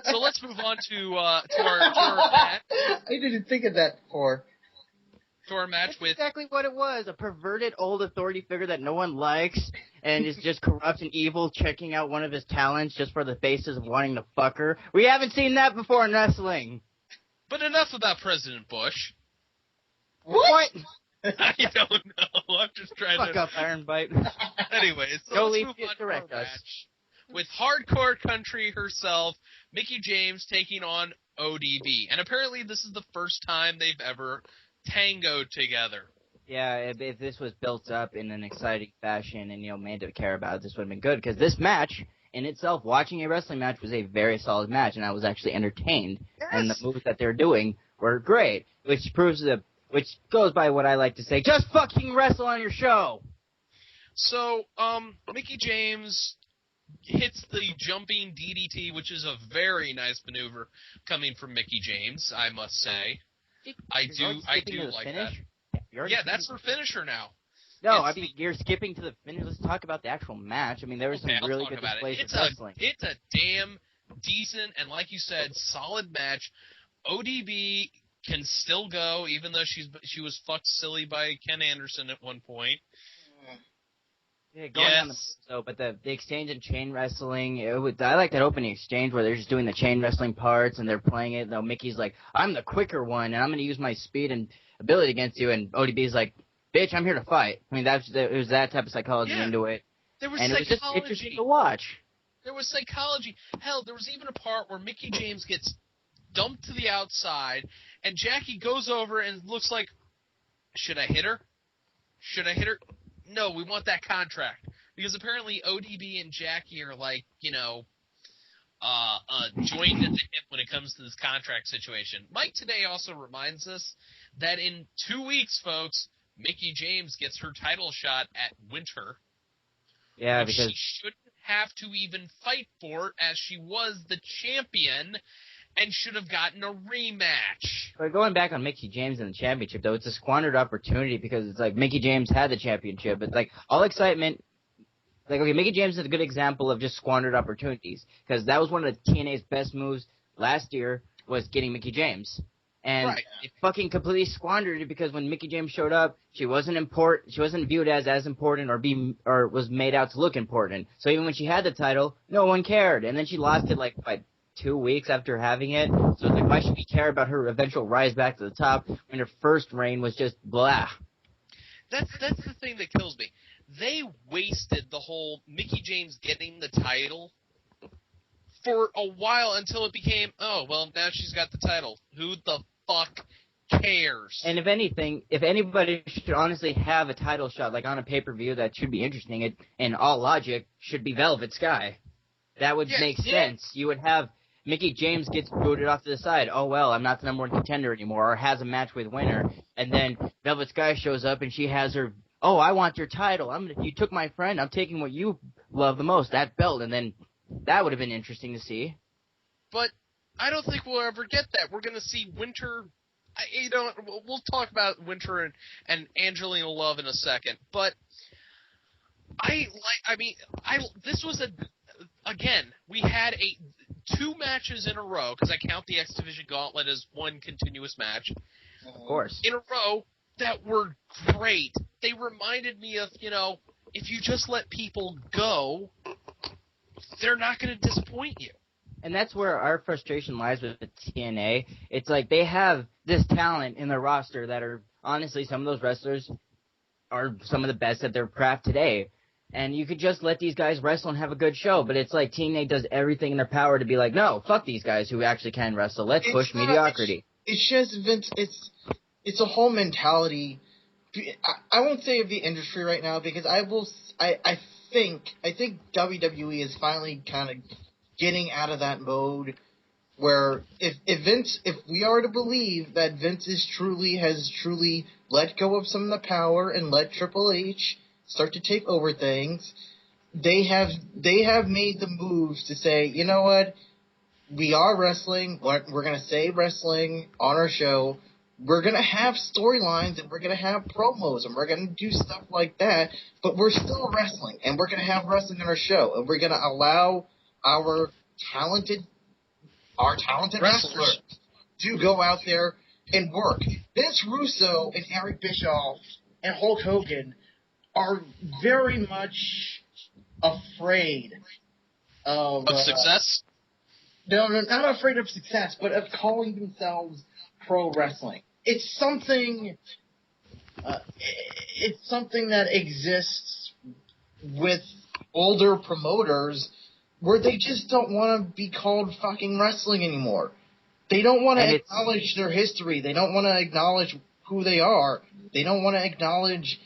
So let's move on to our match. I didn't think of that before. To our match That's with exactly what it was. A perverted old authority figure that no one likes and is just corrupt and evil, checking out one of his talents just for the basis of wanting to fuck her. We haven't seen that before in wrestling. But enough about President Bush. What? I don't know. I'm just trying Fuck up, Iron Bite. Anyways, so let's move on to our match with Hardcore Country herself, Mickie James taking on ODB. And apparently this is the first time they've ever tangoed together. Yeah, if this was built up in an exciting fashion and, made to care about it, this would have been good. Because this match, in itself, watching a wrestling match was a very solid match, and I was actually entertained. Yes. And the moves that they were doing were great, which goes by what I like to say, just fucking wrestle on your show! So, Mickie James hits the jumping DDT, which is a very nice maneuver coming from Mickie James, I must say. I do like that. Yeah, that's her finisher now. No, you're skipping to the finish. Let's talk about the actual match. There was some really good displays of wrestling. It's a damn decent and, like you said, solid match. ODB can still go, even though she was fucked silly by Ken Anderson at one point. Yeah, but the exchange and chain wrestling, I like that opening exchange where they're just doing the chain wrestling parts and they're playing it. Though Mickey's like, I'm the quicker one and I'm going to use my speed and ability against you, and ODB's like, bitch, I'm here to fight. It was that type of psychology into it. There was and psychology. It was just interesting to watch. There was psychology. Hell, there was even a part where Mickie James gets dumped to the outside and Jackie goes over and looks like, should I hit her? Should I hit her? No, we want that contract. Because apparently ODB and Jackie are like, joined at the hip when it comes to this contract situation. Mike today also reminds us that in 2 weeks, folks, Mickie James gets her title shot at Winter. Yeah, because she shouldn't have to even fight for it, as she was the champion and should have gotten a rematch. But going back on Mickie James and the championship, though, it's a squandered opportunity because it's like Mickie James had the championship. It's like all excitement Like, okay, Mickie James is a good example of just squandered opportunities, because that was one of the TNA's best moves last year, was getting Mickie James. And it fucking completely squandered it, because when Mickie James showed up, she wasn't viewed as important or was made out to look important. So even when she had the title, no one cared. And then she lost it like 2 weeks after having it. So it's like, why should we care about her eventual rise back to the top when her first reign was just blah? That's the thing that kills me. They wasted the whole Mickie James getting the title for a while until it became, oh, well, now she's got the title. Who the fuck cares? And if anything, if anybody should honestly have a title shot, like on a pay-per-view that should be interesting, it, in all logic, should be Velvet Sky. That would make sense. You would have Mickie James gets booted off to the side. Oh, well, I'm not the number one contender anymore, or has a match with winner. And then Velvet Sky shows up and she has her, oh, I want your title. You took my friend. I'm taking what you love the most, that belt. And then that would have been interesting to see. But I don't think we'll ever get that. We're going to see Winter. We'll talk about Winter and Angelina Love in a second. But this was again, we had 2 matches in a row, because I count the X Division Gauntlet as one continuous match. Of course. In a row that were great. They reminded me of, if you just let people go, they're not going to disappoint you. And that's where our frustration lies with the TNA. It's like they have this talent in their roster that are, honestly, some of those wrestlers are some of the best at their craft today. And you could just let these guys wrestle and have a good show. But it's like TNA does everything in their power to be like, no, fuck these guys who actually can wrestle. Let's push mediocrity. It's just, Vince, it's a whole mentality. I won't say of the industry right now, because I think WWE is finally kind of getting out of that mode where if we are to believe that Vince has truly let go of some of the power and let Triple H start to take over things, they have made the moves to say, you know what, we are wrestling, we're going to say wrestling on our show, we're going to have storylines and we're going to have promos and we're going to do stuff like that, but we're still wrestling and we're going to have wrestling on our show and we're going to allow our talented wrestlers to go out there and work. Vince Russo and Eric Bischoff and Hulk Hogan are very much afraid of success. No, not afraid of success, but of calling themselves pro wrestling. It's something. It's something that exists with older promoters where they just don't want to be called fucking wrestling anymore. They don't want to acknowledge their history. They don't want to acknowledge who they are. They don't want to acknowledge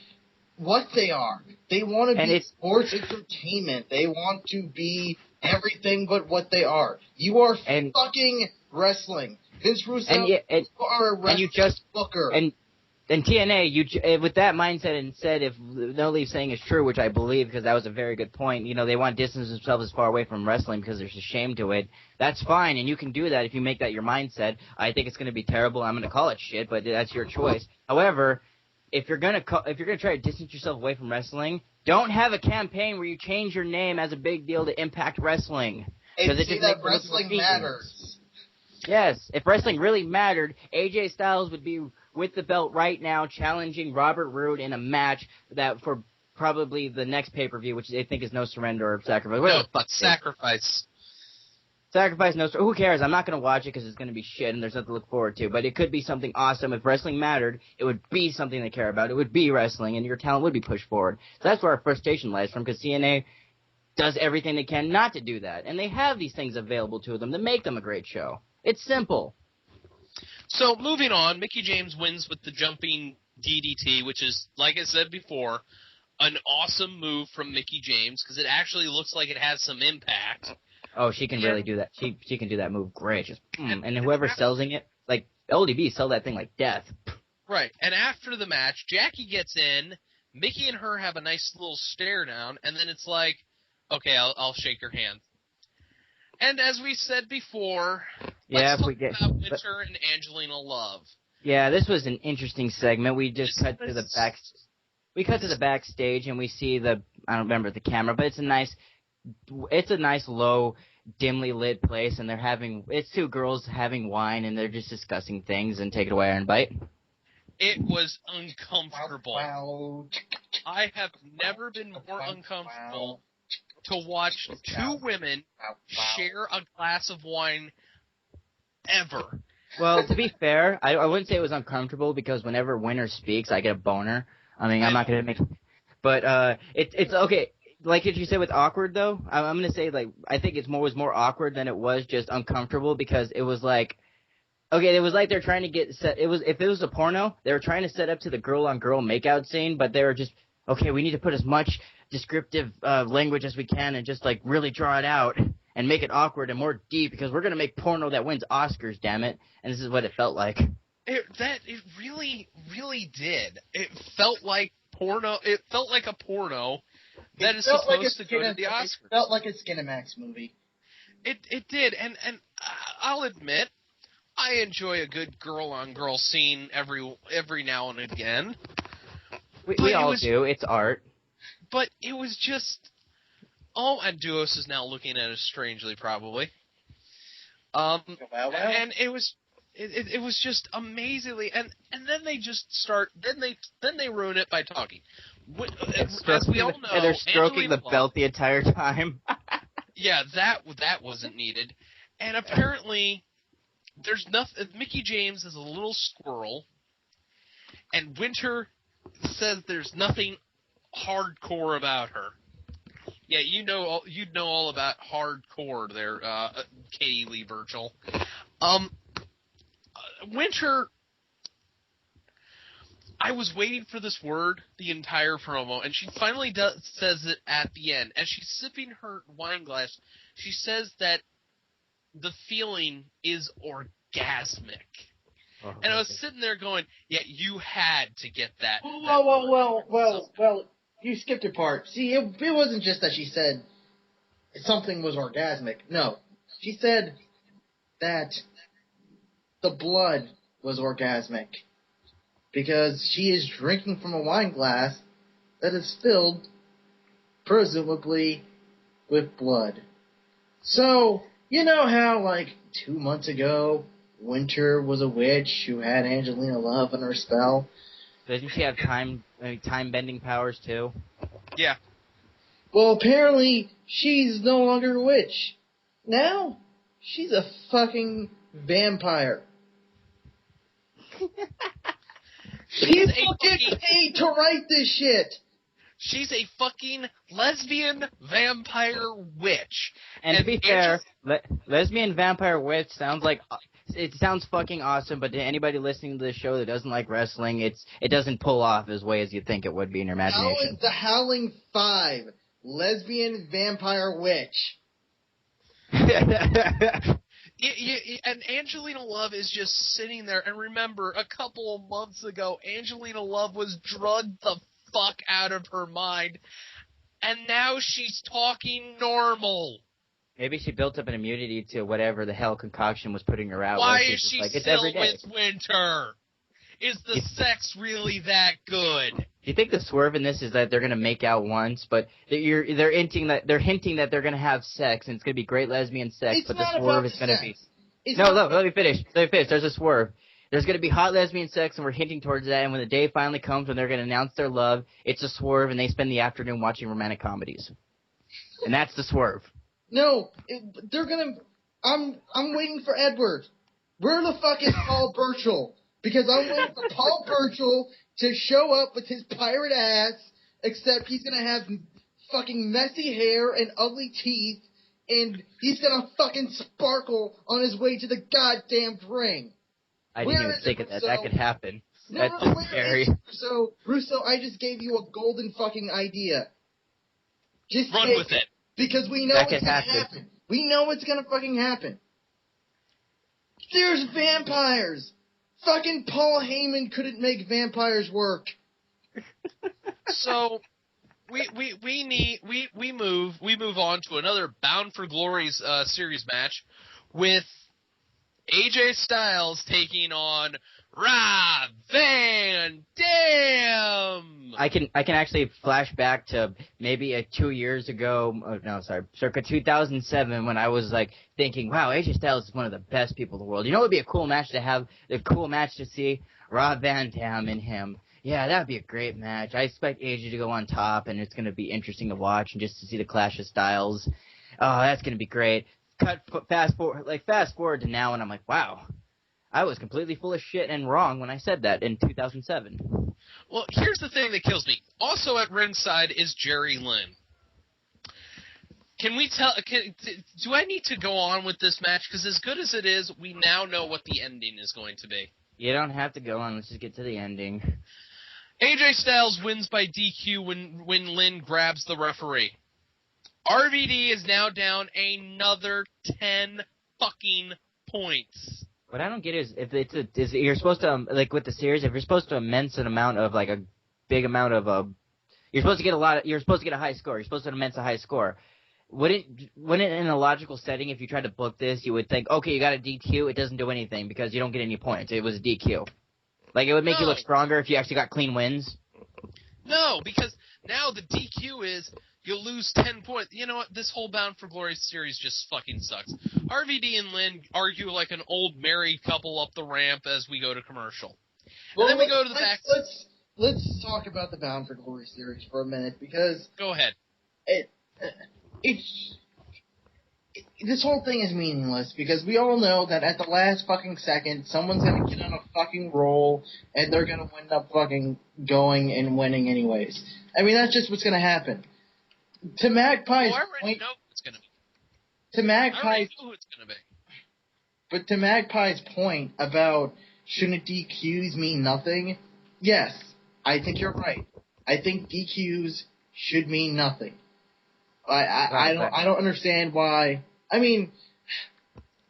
what they are. They want to be sports entertainment. They want to be everything but what they are. You are fucking wrestling. Vince Russo, you are a wrestling booker. And TNA, with that mindset, instead, if No Leaf saying is true, which I believe, because that was a very good point, they want to distance themselves as far away from wrestling because there's a shame to it. That's fine, and you can do that if you make that your mindset. I think it's going to be terrible. I'm going to call it shit, but that's your choice. However, if you're going to try to distance yourself away from wrestling, don't have a campaign where you change your name as a big deal to Impact Wrestling. And see that wrestling matters. Yes, if wrestling really mattered, AJ Styles would be with the belt right now, challenging Robert Roode in a match that for probably the next pay-per-view, which they think is No Surrender or Sacrifice. No, but Sacrifice. Sacrifice, no. Who cares? I'm not going to watch it because it's going to be shit and there's nothing to look forward to. But it could be something awesome. If wrestling mattered, it would be something they care about. It would be wrestling, and your talent would be pushed forward. So that's where our frustration lies from, because TNA does everything they can not to do that. And they have these things available to them that make them a great show. It's simple. So, moving on, Mickie James wins with the jumping DDT, which is, like I said before, an awesome move from Mickie James, because it actually looks like it has some impact. Oh, she can really do that. She can do that move great. Just, and whoever's selling it, like LDB, sell that thing like death. Right. And after the match, Jackie gets in, Mickie and her have a nice little stare down, and then it's like, okay, I'll shake your hand. And as we said before, let's talk about Winter and Angelina Love. Yeah, this was an interesting segment. We we cut to the backstage and we see I don't remember the camera, but it's a nice low, dimly lit place, and it's two girls having wine, and they're just discussing things. And take it away, Iron Bite. It was uncomfortable. Wow. I have never been more uncomfortable to watch two women share a glass of wine ever. Well, to be fair, I wouldn't say it was uncomfortable because whenever Winter speaks, I get a boner. I mean, I'm not going to make... But it's okay. Like you said with awkward, though, I'm going to say, like, I think it was more awkward than it was just uncomfortable because it was like... Okay, it was like they're trying to get set... If it was a porno, they were trying to set up to the girl-on-girl makeout scene, but they were just... Okay, we need to put as much descriptive language as we can and just, like, really draw it out and make it awkward and more deep because we're going to make porno that wins Oscars, damn it. And this is what it felt like. It really, really did. It felt like porno. It felt like a porno that is supposed to go to the Oscars. It felt like a Skinamax movie. It did, and I'll admit, I enjoy a good girl-on-girl scene every now and again. We all do. It's art. But it was just... Oh, and Duos is now looking at us strangely, probably. And it was just amazingly... And then they just start... Then they ruin it by talking. As we all know... And they're stroking the belt the entire time. Yeah, that wasn't needed. And apparently... There's nothing... Mickey James is a little squirrel. And Winter says there's nothing hardcore about her. Yeah, you'd know all about hardcore there, Katie Lee Burchell. Winter, I was waiting for this word the entire promo, and she finally says it at the end. As she's sipping her wine glass, she says that the feeling is orgasmic. Oh, and I was sitting there going, yeah, you had to get that. Well, you skipped a part. See, it wasn't just that she said something was orgasmic. No. She said that the blood was orgasmic. Because she is drinking from a wine glass that is filled, presumably, with blood. So, you know how, like, 2 months ago, Winter was a witch who had Angelina Love in her spell? Doesn't she have time-bending powers, too? Yeah. Well, apparently, she's no longer a witch. Now, she's a fucking vampire. People get paid to write this shit! She's a fucking lesbian vampire witch. And to be fair, lesbian vampire witch sounds fucking awesome, but to anybody listening to this show that doesn't like wrestling, it doesn't pull off as way as you think it would be in your imagination. How is the Howling 5 lesbian vampire witch? And Angelina Love is just sitting there. And remember, a couple of months ago, Angelina Love was drugged the fuck out of her mind. And now she's talking normal. Maybe she built up an immunity to whatever the hell concoction was putting her out. Why is she still with Winter? Is the sex really that good? Do you think the swerve in this is that they're going to make out once, but they're hinting that they're going to have sex, and it's going to be great lesbian sex, but the swerve is going to be... Let me finish. There's a swerve. There's going to be hot lesbian sex, and we're hinting towards that, and when the day finally comes when they're going to announce their love, it's a swerve, and they spend the afternoon watching romantic comedies. And that's the swerve. No, they're going to... I'm waiting for Edward. Where the fuck is Paul Burchill? Because I'm waiting for Paul Burchill to show up with his pirate ass, except he's going to have fucking messy hair and ugly teeth, and he's going to fucking sparkle on his way to the goddamn ring. I didn't even think of that. That could happen. That's scary. Russo, I just gave you a golden fucking idea. Just run with it. Because we know it's going to happen. We know it's going to fucking happen. There's vampires. Fucking Paul Heyman couldn't make vampires work. So we move on to another Bound for Glory's series match with AJ Styles taking on Rob Van Dam. I can actually flash back to maybe 2 years ago. Circa 2007, when I was like thinking, wow, AJ Styles is one of the best people in the world. You know, it would be a cool match to have, a cool match to see Rob Van Dam and him. Yeah, that would be a great match. I expect AJ to go on top, and it's going to be interesting to watch and just to see the clash of styles. Oh, that's going to be great. Fast forward to now, and I'm like, wow, I was completely full of shit and wrong when I said that in 2007. Well, here's the thing that kills me. Also at ringside is Jerry Lynn. Do I need to go on with this match? Because as good as it is, we now know what the ending is going to be. You don't have to go on. Let's just get to the ending. AJ Styles wins by DQ when Lynn grabs the referee. RVD is now down another 10 fucking points. What I don't get is if you're supposed to, like with the series, if you're supposed to immense an amount of, like, a big amount of you're supposed to get a high score. You're supposed to immense a high score. Wouldn't in a logical setting, if you tried to book this, you would think, okay, you got a DQ, it doesn't do anything because you don't get any points. It was a DQ. Like, it would make you look stronger if you actually got clean wins. No, because now the DQ is you lose 10 points. You know what? This whole Bound for Glory series just fucking sucks. RVD and Lynn argue like an old married couple up the ramp as we go to commercial. Well, and then we go to the back. Let's talk about the Bound for Glory series for a minute, because Go ahead. This whole thing is meaningless, because we all know that at the last fucking second, someone's gonna get on a fucking roll, and they're gonna end up fucking going and winning anyways. I mean, that's just what's gonna happen. To Magpie's I already point, know who it's gonna be. to I already Magpie's, know who it's gonna be. but to Magpie's point about shouldn't DQs mean nothing, yes, I think you're right. I think DQs should mean nothing. I don't understand why. I mean,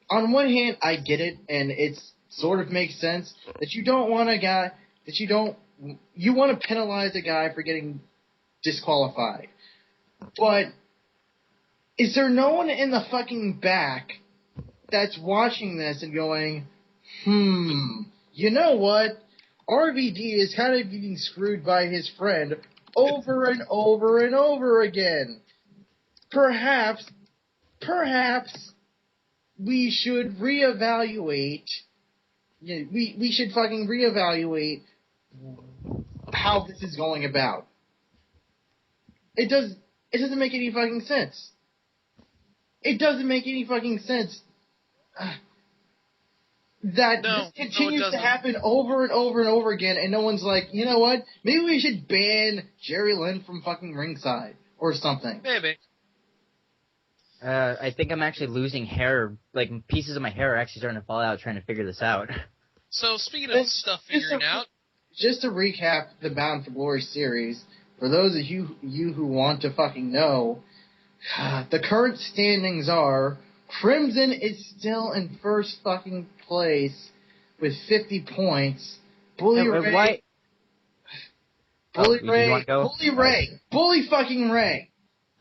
on one hand, I get it, and it sort of makes sense that you don't want a guy you want to penalize a guy for getting disqualified. But is there no one in the fucking back that's watching this and going, you know what? RVD is kind of getting screwed by his friend over and over and over again. Perhaps we should reevaluate. We should fucking reevaluate how this is going about. It doesn't make any fucking sense. It doesn't make any fucking sense that this continues to happen over and over and over again, and no one's like, you know what? Maybe we should ban Jerry Lynn from fucking ringside or something. Maybe. I think I'm actually losing hair. Like, pieces of my hair are actually starting to fall out trying to figure this out. So, speaking of stuff figuring out... Just to recap the Bound for Glory series, for those of you who want to fucking know, the current standings are Crimson is still in first fucking place with 50 points. Bully Ray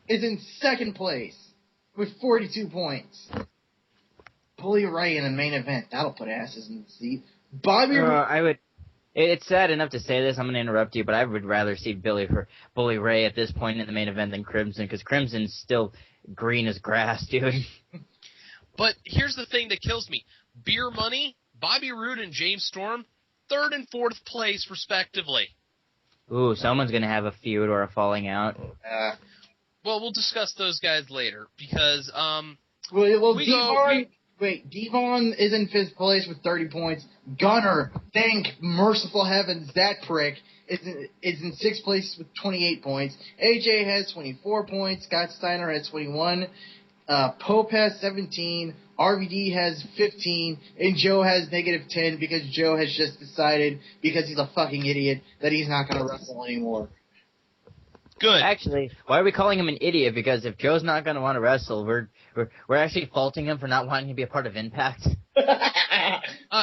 is in second place with 42 points. Bully Ray in the main event. That'll put asses in the seat. It's sad enough to say this. I'm going to interrupt you, but I would rather see Bully Ray at this point in the main event than Crimson, because Crimson's still green as grass, dude. But here's the thing that kills me. Beer Money, Bobby Roode, and James Storm, 3rd and 4th place, respectively. Ooh, someone's going to have a feud or a falling out. Well, we'll discuss those guys later, because, Devon is in 5th place with 30 points. Gunner, thank merciful heavens, that prick, is in 6th place with 28 points. AJ has 24 points. Scott Steiner has 21. Pope has 17. RVD has 15. And Joe has -10 because Joe has just decided, because he's a fucking idiot, that he's not going to wrestle anymore. Good. Actually, why are we calling him an idiot? Because if Joe's not going to want to wrestle, we're actually faulting him for not wanting to be a part of Impact.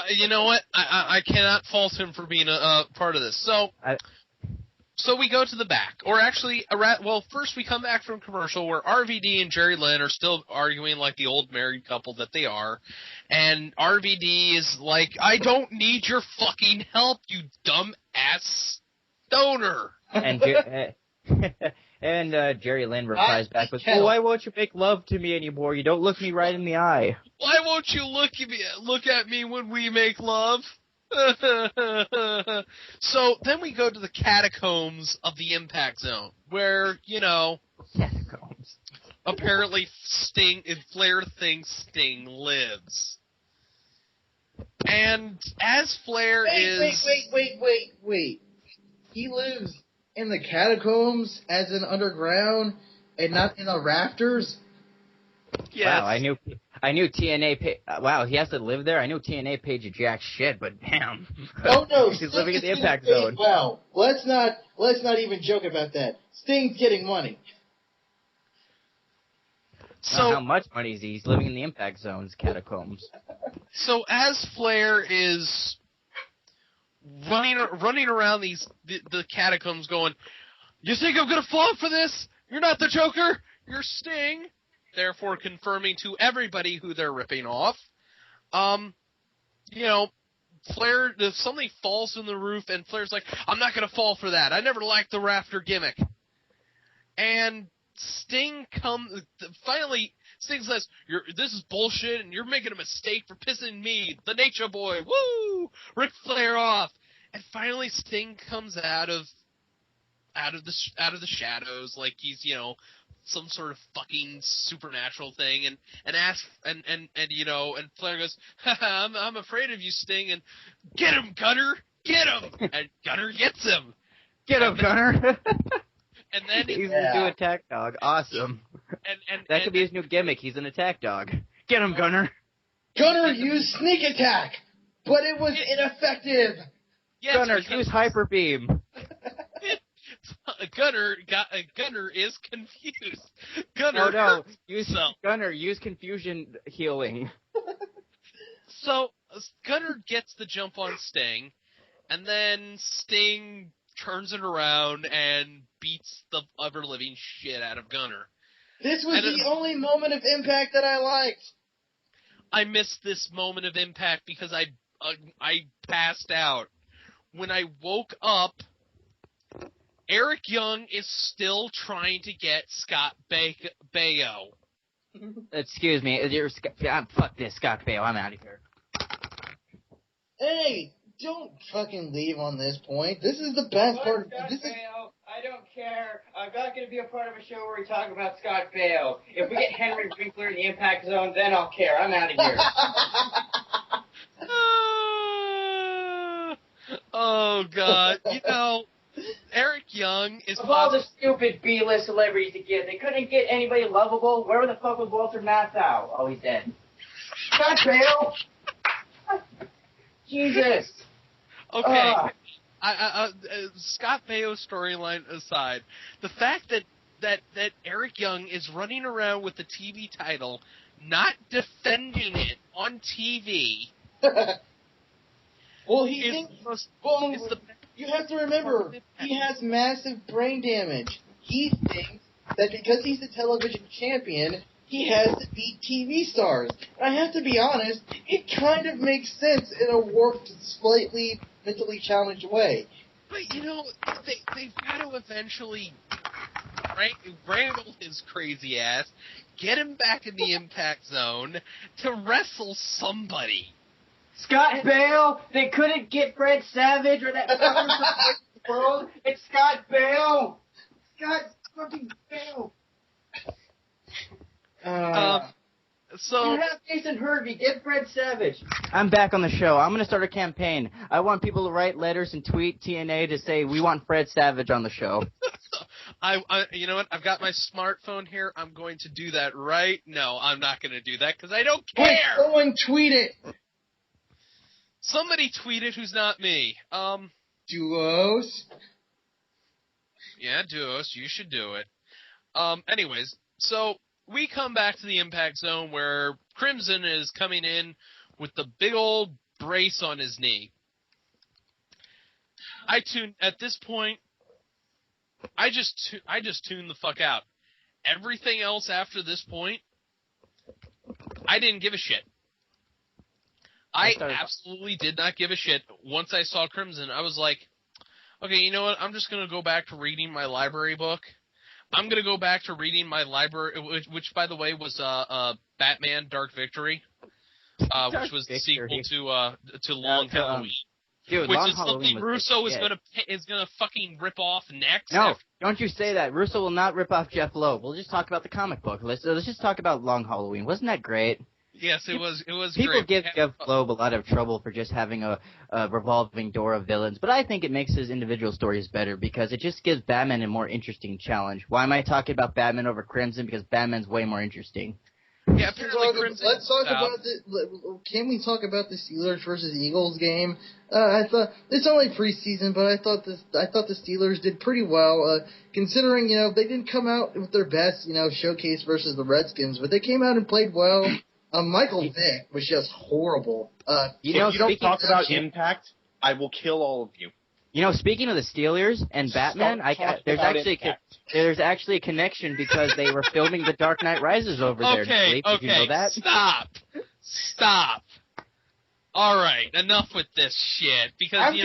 You know what? I cannot fault him for being a part of this. So we go to the back. Or actually, first we come back from commercial where RVD and Jerry Lynn are still arguing like the old married couple that they are. And RVD is like, I don't need your fucking help, you dumb ass. Stoner. And Jerry Lynn replies back with, why won't you make love to me anymore? You don't look me right in the eye. Why won't you look at me when we make love? So then we go to the catacombs of the Impact Zone, where, Catacombs. Apparently Flair thinks Sting lives. And as Flair Wait. He lives in the catacombs as in underground and not in the rafters? Yes. Wow, I knew TNA wow, he has to live there? I knew TNA paid you jack shit, but damn. Oh no, he's living in the Impact Zone. Wow. Let's not even joke about that. Sting's getting money. So how much money is he? He's living in the Impact Zone's catacombs. So as Flair is running around the catacombs going, you think I'm gonna fall for this? You're not the Joker, you're Sting. Therefore confirming to everybody who they're ripping off. Flair, if something falls in the roof and Flair's like, I'm not gonna fall for that. I never liked the rafter gimmick. And Sting finally Sting says, this is bullshit and you're making a mistake for pissing me, the Nature Boy, woo! Ric Flair off. And finally Sting comes out of the shadows like he's, some sort of fucking supernatural thing and asks and Flair goes, I'm afraid of you, Sting, and get him, Gunner! Get him! And Gunner gets him. Get him, Gunner! And then he's the new attack dog. Awesome. And that could be his new gimmick. He's an attack dog. Get him, Gunner. Gunner used sneak attack, but it was ineffective. Yes, Gunner, use hyper beam. Gunner is confused. Gunner, no. Gunner, use confusion healing. So Gunner gets the jump on Sting, and then Sting turns it around and beats the ever-living shit out of Gunner. This was the only moment of Impact that I liked. I missed this moment of Impact because I passed out. When I woke up, Eric Young is still trying to get Scott Baio. Excuse me. Fuck this, Scott Baio. I'm out of here. Hey, don't fucking leave on this point. This is the best part. Baio, I don't care. I'm not going to be a part of a show where we talk about Scott Baio. If we get Henry Winkler in the Impact Zone, then I'll care. I'm out of here. Oh, God. Eric Young is... Of all the stupid B-list celebrities to get, they couldn't get anybody lovable. Where the fuck was Walter Matthau? Oh, he's dead. Scott Baio! Jesus! Okay. Scott Baio's storyline aside, the fact that Eric Young is running around with the TV title, not defending it on TV... Well, you have to remember, he has massive brain damage. He thinks that because he's the television champion, he has to beat TV stars. And I have to be honest, it kind of makes sense in a warped, slightly mentally challenged way. But, they've got to eventually wrangle his crazy ass, get him back in the Impact Zone to wrestle somebody. Scott Baio, they couldn't get Fred Savage or that fucker from World. It's Scott Baio. Scott fucking Baio. So you have Jason Hervey. Get Fred Savage. I'm back on the show. I'm going to start a campaign. I want people to write letters and tweet TNA to say we want Fred Savage on the show. You know what? I've got my smartphone here. I'm going to do that right. No, I'm not going to do that because I don't care. Wait, someone tweet it. Somebody tweet it who's not me. Duos? Yeah, Duos, you should do it. Anyways, so we come back to the Impact Zone where Crimson is coming in with the big old brace on his knee. At this point, I just tuned the fuck out. Everything else after this point, I didn't give a shit. I absolutely did not give a shit. Once I saw Crimson, I was like, Okay, you know what? I'm just going to go back to reading my library book. I'm going to go back to reading my library, which by the way, was Batman Dark Victory, which was the sequel to Long Halloween. Dude, which Long is Halloween something was Russo is gonna fucking rip off next. No, don't you say that. Russo will not rip off Jeff Loeb. We'll just talk about the comic book. Let's just talk about Long Halloween. Wasn't that great? Yes, it was. People great. give Jeff Loeb a lot of trouble for just having a revolving door of villains, but I think it makes his individual stories better because it just gives Batman a more interesting challenge. Why am I talking about Batman over Crimson? Because Batman's way more interesting. Yeah, apparently let's talk about the. Can we talk about the Steelers versus Eagles game? I thought it's only preseason, but I thought the Steelers did pretty well, considering they didn't come out with their best showcase versus the Redskins, but they came out and played well. Michael Vick was just horrible. If you don't talk about impact, I will kill all of you. Speaking of the Steelers and Batman, there's actually a connection because they were filming The Dark Knight Rises over there. Okay, Did you know that? Stop. All right, enough with this shit. Because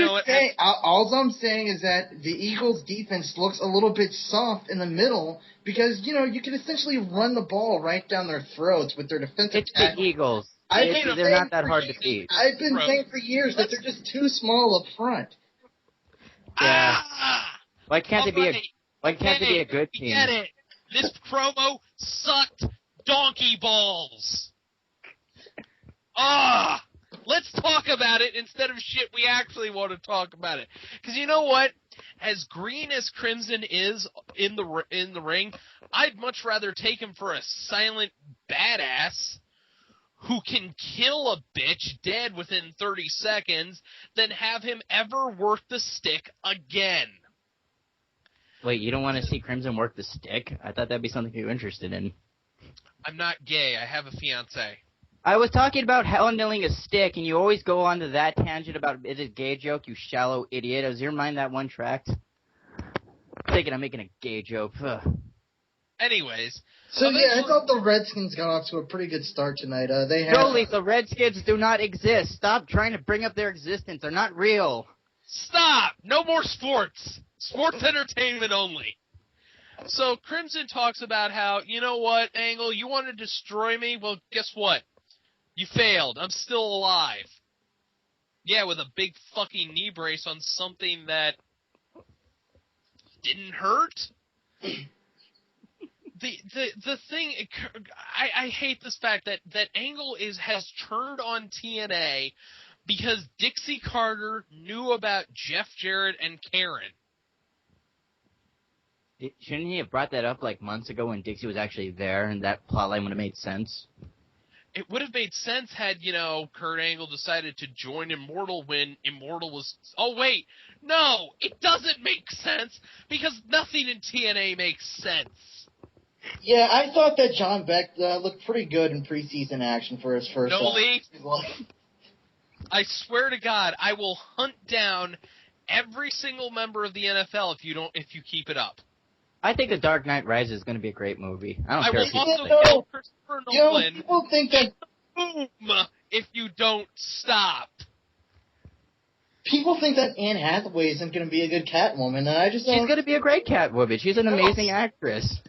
all I'm saying is that the Eagles' defense looks a little bit soft in the middle because you can essentially run the ball right down their throats with their defensive tackle. It's the Eagles. They're not that hard to beat. I've been saying for years that they're just too small up front. Yeah. Why can't they be a good team? Get it. This promo sucked donkey balls. Let's talk about it instead of shit we actually want to talk about it. Because you know what? As green as Crimson is in the ring, I'd much rather take him for a silent badass who can kill a bitch dead within 30 seconds than have him ever work the stick again. Wait, you don't want to see Crimson work the stick? I thought that'd be something you're interested in. I'm not gay. I have a fiancé. I was talking about handling a stick, and you always go on to that tangent about it's a gay joke, you shallow idiot. Is your mind that one tracked? I'm making a gay joke. Ugh. Anyways. So, I thought the Redskins got off to a pretty good start tonight. The Redskins do not exist. Stop trying to bring up their existence. They're not real. Stop! No more sports. Sports entertainment only. So, Crimson talks about how, you know what, Angle, you want to destroy me? Well, guess what? You failed. I'm still alive. Yeah, with a big fucking knee brace on something that didn't hurt? The thing, I hate this fact that Angle has turned on TNA because Dixie Carter knew about Jeff Jarrett and Karen. Shouldn't he have brought that up like months ago when Dixie was actually there and that plotline would have made sense? It would have made sense had, Kurt Angle decided to join Immortal when Immortal was... Oh, wait. No, it doesn't make sense because nothing in TNA makes sense. Yeah, I thought that John Beck looked pretty good in preseason action for his first. No, Lee. I swear to God, I will hunt down every single member of the NFL if you keep it up. I think The Dark Knight Rises is going to be a great movie. I don't care if also Christopher Nolan. People think that boom if you don't stop. People think that Anne Hathaway isn't going to be a good Catwoman, and I just don't... She's going to be a great Catwoman. She's an amazing actress.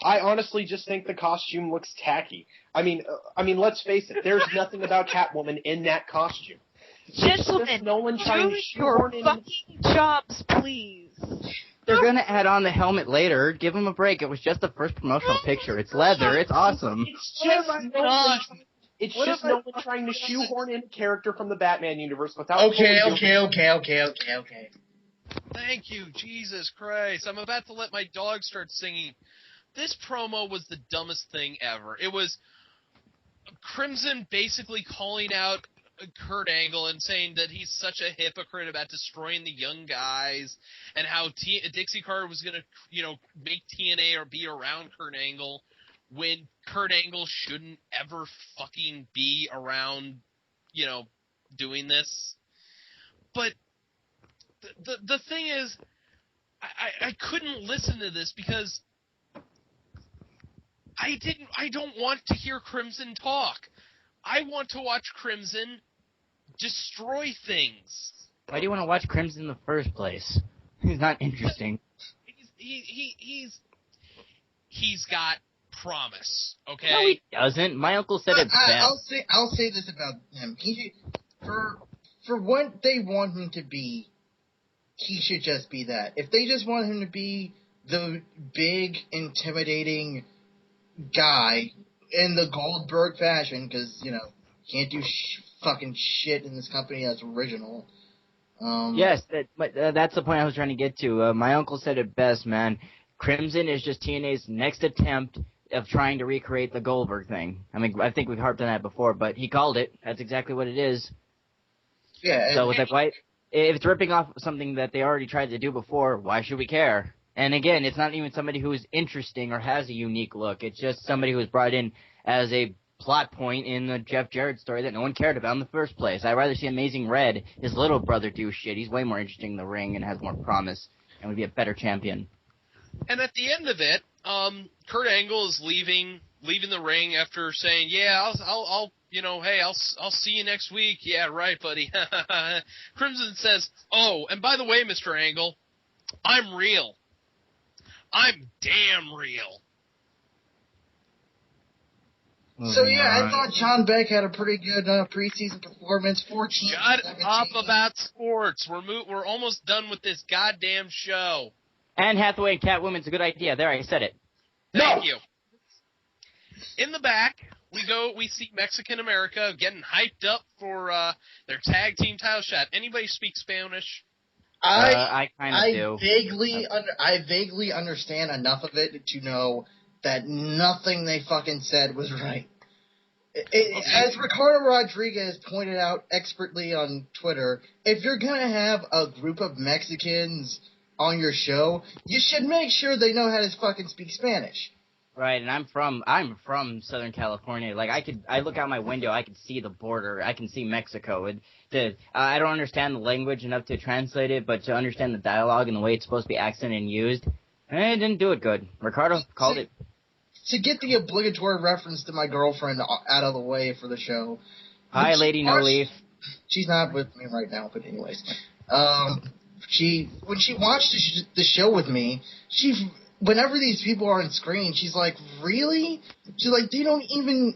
I honestly just think the costume looks tacky. I mean, let's face it. There's nothing about Catwoman in that costume. Gentlemen, Nolan trying to your fucking jobs, please. They're going to add on the helmet later. Give them a break. It was just the first promotional picture. It's leather. It's awesome. It's just Nolan trying to shoehorn in a character from the Batman universe without... Okay. Thank you, Jesus Christ. I'm about to let my dog start singing. This promo was the dumbest thing ever. It was Crimson basically calling out Kurt Angle and saying that he's such a hypocrite about destroying the young guys and how Dixie Carter was going to, make TNA or be around Kurt Angle when Kurt Angle shouldn't ever fucking be around, doing this. But the thing is, I couldn't listen to this because I don't want to hear Crimson talk. I want to watch Crimson destroy things. Why do you want to watch Crimson in the first place? He's not interesting. He's got promise. Okay. No, he doesn't. My uncle said it best. I'll say this about him. For what they want him to be, he should just be that. If they just want him to be the big, intimidating guy in the Goldberg fashion, because, can't do fucking shit in this company that's original. Yes, that's the point I was trying to get to. My uncle said it best, man. Crimson is just TNA's next attempt of trying to recreate the Goldberg thing. I mean, I think we've harped on that before, but he called it. That's exactly what it is. Yeah. So it's like, why? If it's ripping off something that they already tried to do before, why should we care? And again, it's not even somebody who is interesting or has a unique look. It's just somebody who was brought in as a plot point in the Jeff Jarrett story that no one cared about in the first place. I'd rather see Amazing Red, his little brother, do shit. He's way more interesting in the ring and has more promise and would be a better champion. And at the end of it, Kurt Angle is leaving the ring after saying, "Yeah, I'll see you next week." Yeah, right, buddy. Crimson says, "Oh, and by the way, Mr. Angle, I'm real. I'm damn real." So yeah, I thought John Beck had a pretty good preseason performance. 14. Shut up about sports. We're almost done with this goddamn show. Anne Hathaway and Catwoman's a good idea. There, I said it. Thank you. In the back, we see Mexican America getting hyped up for their tag team title shot. Anybody speak Spanish? I kind of do. I vaguely understand enough of it to know that nothing they fucking said was right. As Ricardo Rodriguez pointed out expertly on Twitter, if you're gonna have a group of Mexicans on your show, you should make sure they know how to fucking speak Spanish. Right, and I'm from Southern California. Like I look out my window, I can see the border, I can see Mexico. I don't understand the language enough to translate it, but to understand the dialogue and the way it's supposed to be accented and used, it didn't do it good. Ricardo called it. To get the obligatory reference to my girlfriend out of the way for the show. Hi, Lady No Leaf. She's not with me right now, but anyways. When she watched the show with me, whenever these people are on screen, she's like, really? She's like, they don't even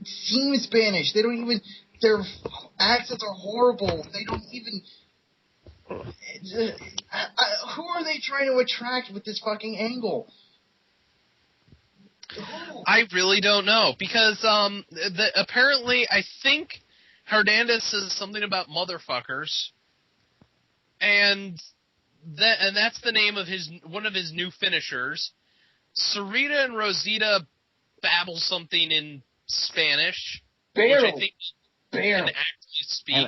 seem Spanish. They don't even, their accents are horrible. They don't even, who are they trying to attract with this fucking angle? I really don't know, because apparently I think Hernandez says something about motherfuckers, and that's the name of one of his new finishers. Sarita and Rosita babble something in Spanish, which I think can actually speak.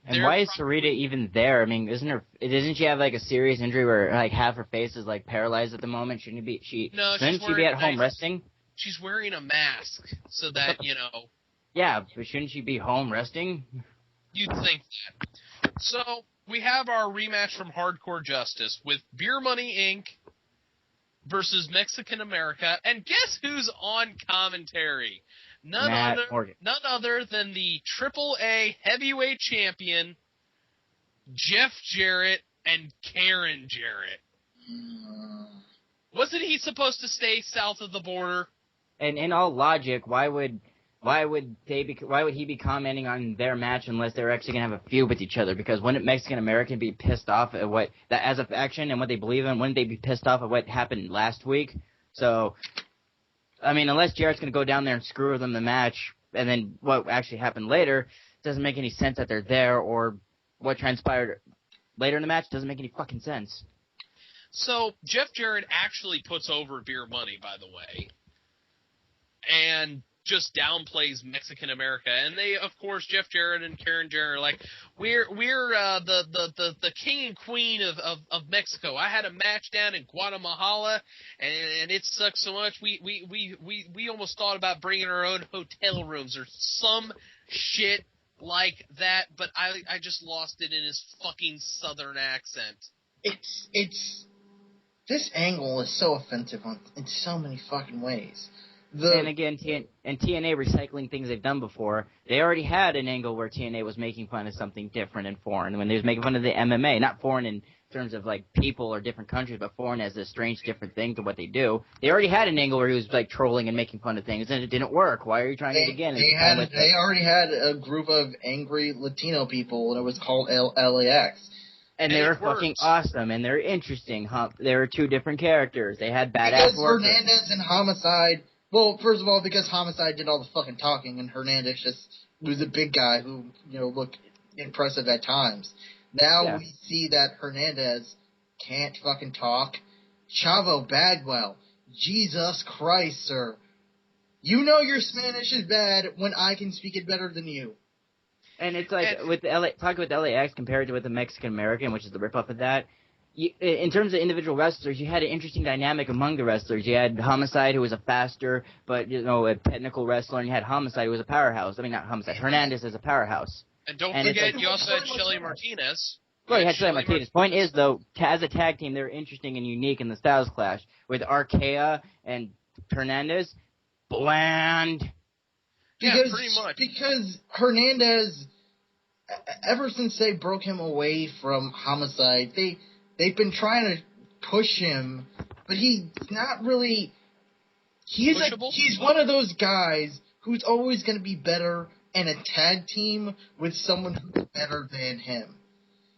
And why is Sarita even there? I mean, doesn't she have like a serious injury where like half her face is like paralyzed at the moment? Shouldn't she be at home resting? She's wearing a mask so that, Yeah, but shouldn't she be home resting? You'd think that. So we have our rematch from Hardcore Justice with Beer Money Inc. versus Mexican America, and guess who's on commentary? None other than the AAA heavyweight champion, Jeff Jarrett and Karen Jarrett. Wasn't he supposed to stay south of the border? And in all logic, why would he be commenting on their match unless they're actually gonna have a feud with each other? Because wouldn't Mexican American be pissed off at as a faction and what they believe in? Wouldn't they be pissed off at what happened last week? So, I mean, unless Jarrett's going to go down there and screw with them the match, and then what actually happened later, it doesn't make any sense that they're there, or what transpired later in the match doesn't make any fucking sense. So, Jeff Jarrett actually puts over Beer Money, by the way, and just downplays Mexican America. And they, of course, Jeff Jarrett and Karen Jarrett are like, we're the king and queen of Mexico. I had a match down in Guatemala, and it sucked so much we almost thought about bringing our own hotel rooms or some shit like that. But I just lost it in his fucking southern accent. This angle is so offensive in so many fucking ways. And again, TNA recycling things they've done before. They already had an angle where TNA was making fun of something different and foreign when they was making fun of the MMA, not foreign in terms of like people or different countries, but foreign as a strange different thing to what they do. They already had an angle where he was like trolling and making fun of things, and it didn't work. Why are you trying it again? They already had a group of angry Latino people, and it was called LAX. And they were fucking awesome, and they're interesting. They were two different characters. They had badass because workers. Hernandez and Homicide. Well, first of all, because Homicide did all the fucking talking, and Hernandez just was a big guy who looked impressive at times. Now we see that Hernandez can't fucking talk. Chavo Bagwell, Jesus Christ, sir! You know your Spanish is bad when I can speak it better than you. And it's like talking with LAX compared to with the Mexican American, which is the ripoff of that. In terms of individual wrestlers, you had an interesting dynamic among the wrestlers. You had Homicide, who was a faster, but a technical wrestler, and you had Homicide, who was a powerhouse. I mean, not Homicide. Hernandez is a powerhouse. And don't forget, you also had Shelly Martinez. Well, you had Shelly Martinez. Point is, though, as a tag team, they were interesting and unique in the Styles Clash with Archaea and Hernandez. Bland. Yeah, pretty much. Because Hernandez, ever since they broke him away from Homicide, they've been trying to push him, but he's not really. He's one of those guys who's always going to be better in a tag team with someone who's better than him.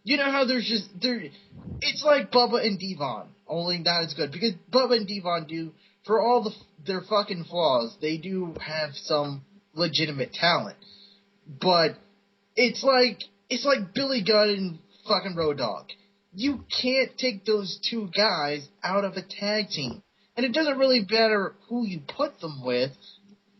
You know how it's like Bubba and Devon, only not as good, because Bubba and Devon do, for all their fucking flaws, they do have some legitimate talent. But it's like Billy Gunn and fucking Road Dogg. You can't take those two guys out of a tag team. And it doesn't really matter who you put them with.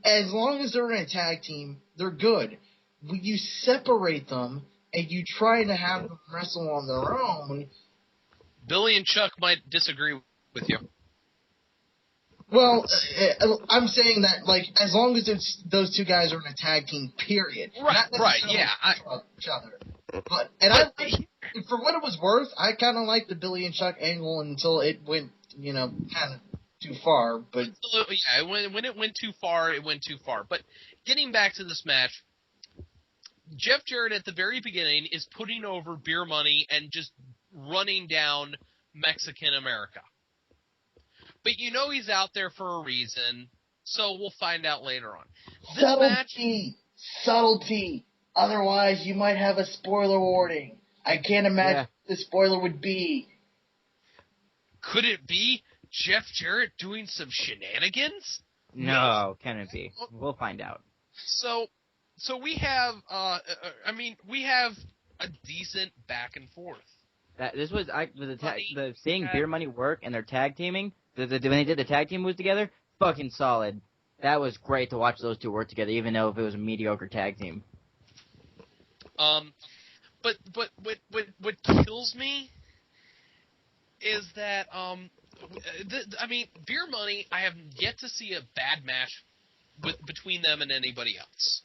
As long as they're in a tag team, they're good. When you separate them and you try to have them wrestle on their own... Billy and Chuck might disagree with you. Well, I'm saying that, like, as long as those two guys are in a tag team, period. Right, yeah. Each other. For what it was worth, I kind of liked the Billy and Chuck angle until it went, kind of too far. But yeah, when it went too far, it went too far. But getting back to this match, Jeff Jarrett at the very beginning is putting over Beer Money and just running down Mexican America. But he's out there for a reason, so we'll find out later on. Subtlety. Otherwise, you might have a spoiler warning. I can't imagine what the spoiler would be. Could it be Jeff Jarrett doing some shenanigans? No, can it be? We'll find out. So we have, we have a decent back and forth. This was seeing Beer Money work and their tag teaming. When they did the tag team moves together, fucking solid. That was great to watch those two work together, even though if it was a mediocre tag team. But what kills me is that Beer Money, I have yet to see a bad match between them and anybody else.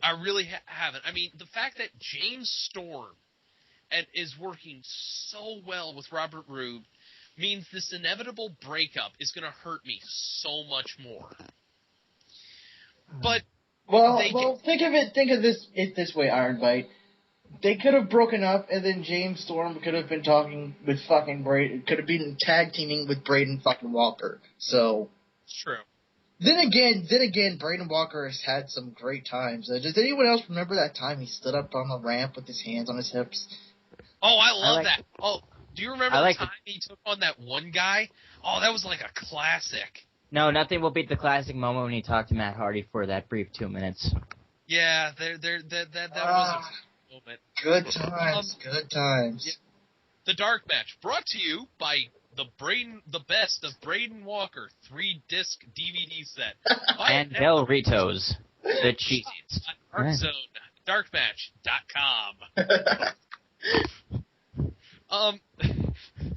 I really haven't. I mean, the fact that James Storm is working so well with Robert Roode means this inevitable breakup is going to hurt me so much more. But think of it this way, Iron Bite. They could have broken up, and then James Storm could have been talking with fucking Braden. Could have been tag teaming with Braden fucking Walker. So true. Then again, Braden Walker has had some great times. Does anyone else remember that time he stood up on the ramp with his hands on his hips? Oh, I love that. Oh, do you remember the time he took on that one guy? Oh, that was like a classic. No, nothing will beat the classic moment when he talked to Matt Hardy for that brief 2 minutes. Yeah, that was a moment. Good times, good times. Yeah. The Dark Match, brought to you by the best of Braden Walker 3-disc DVD set. And Del Ritos, the cheesiest. ArtZone, darkmatch.com.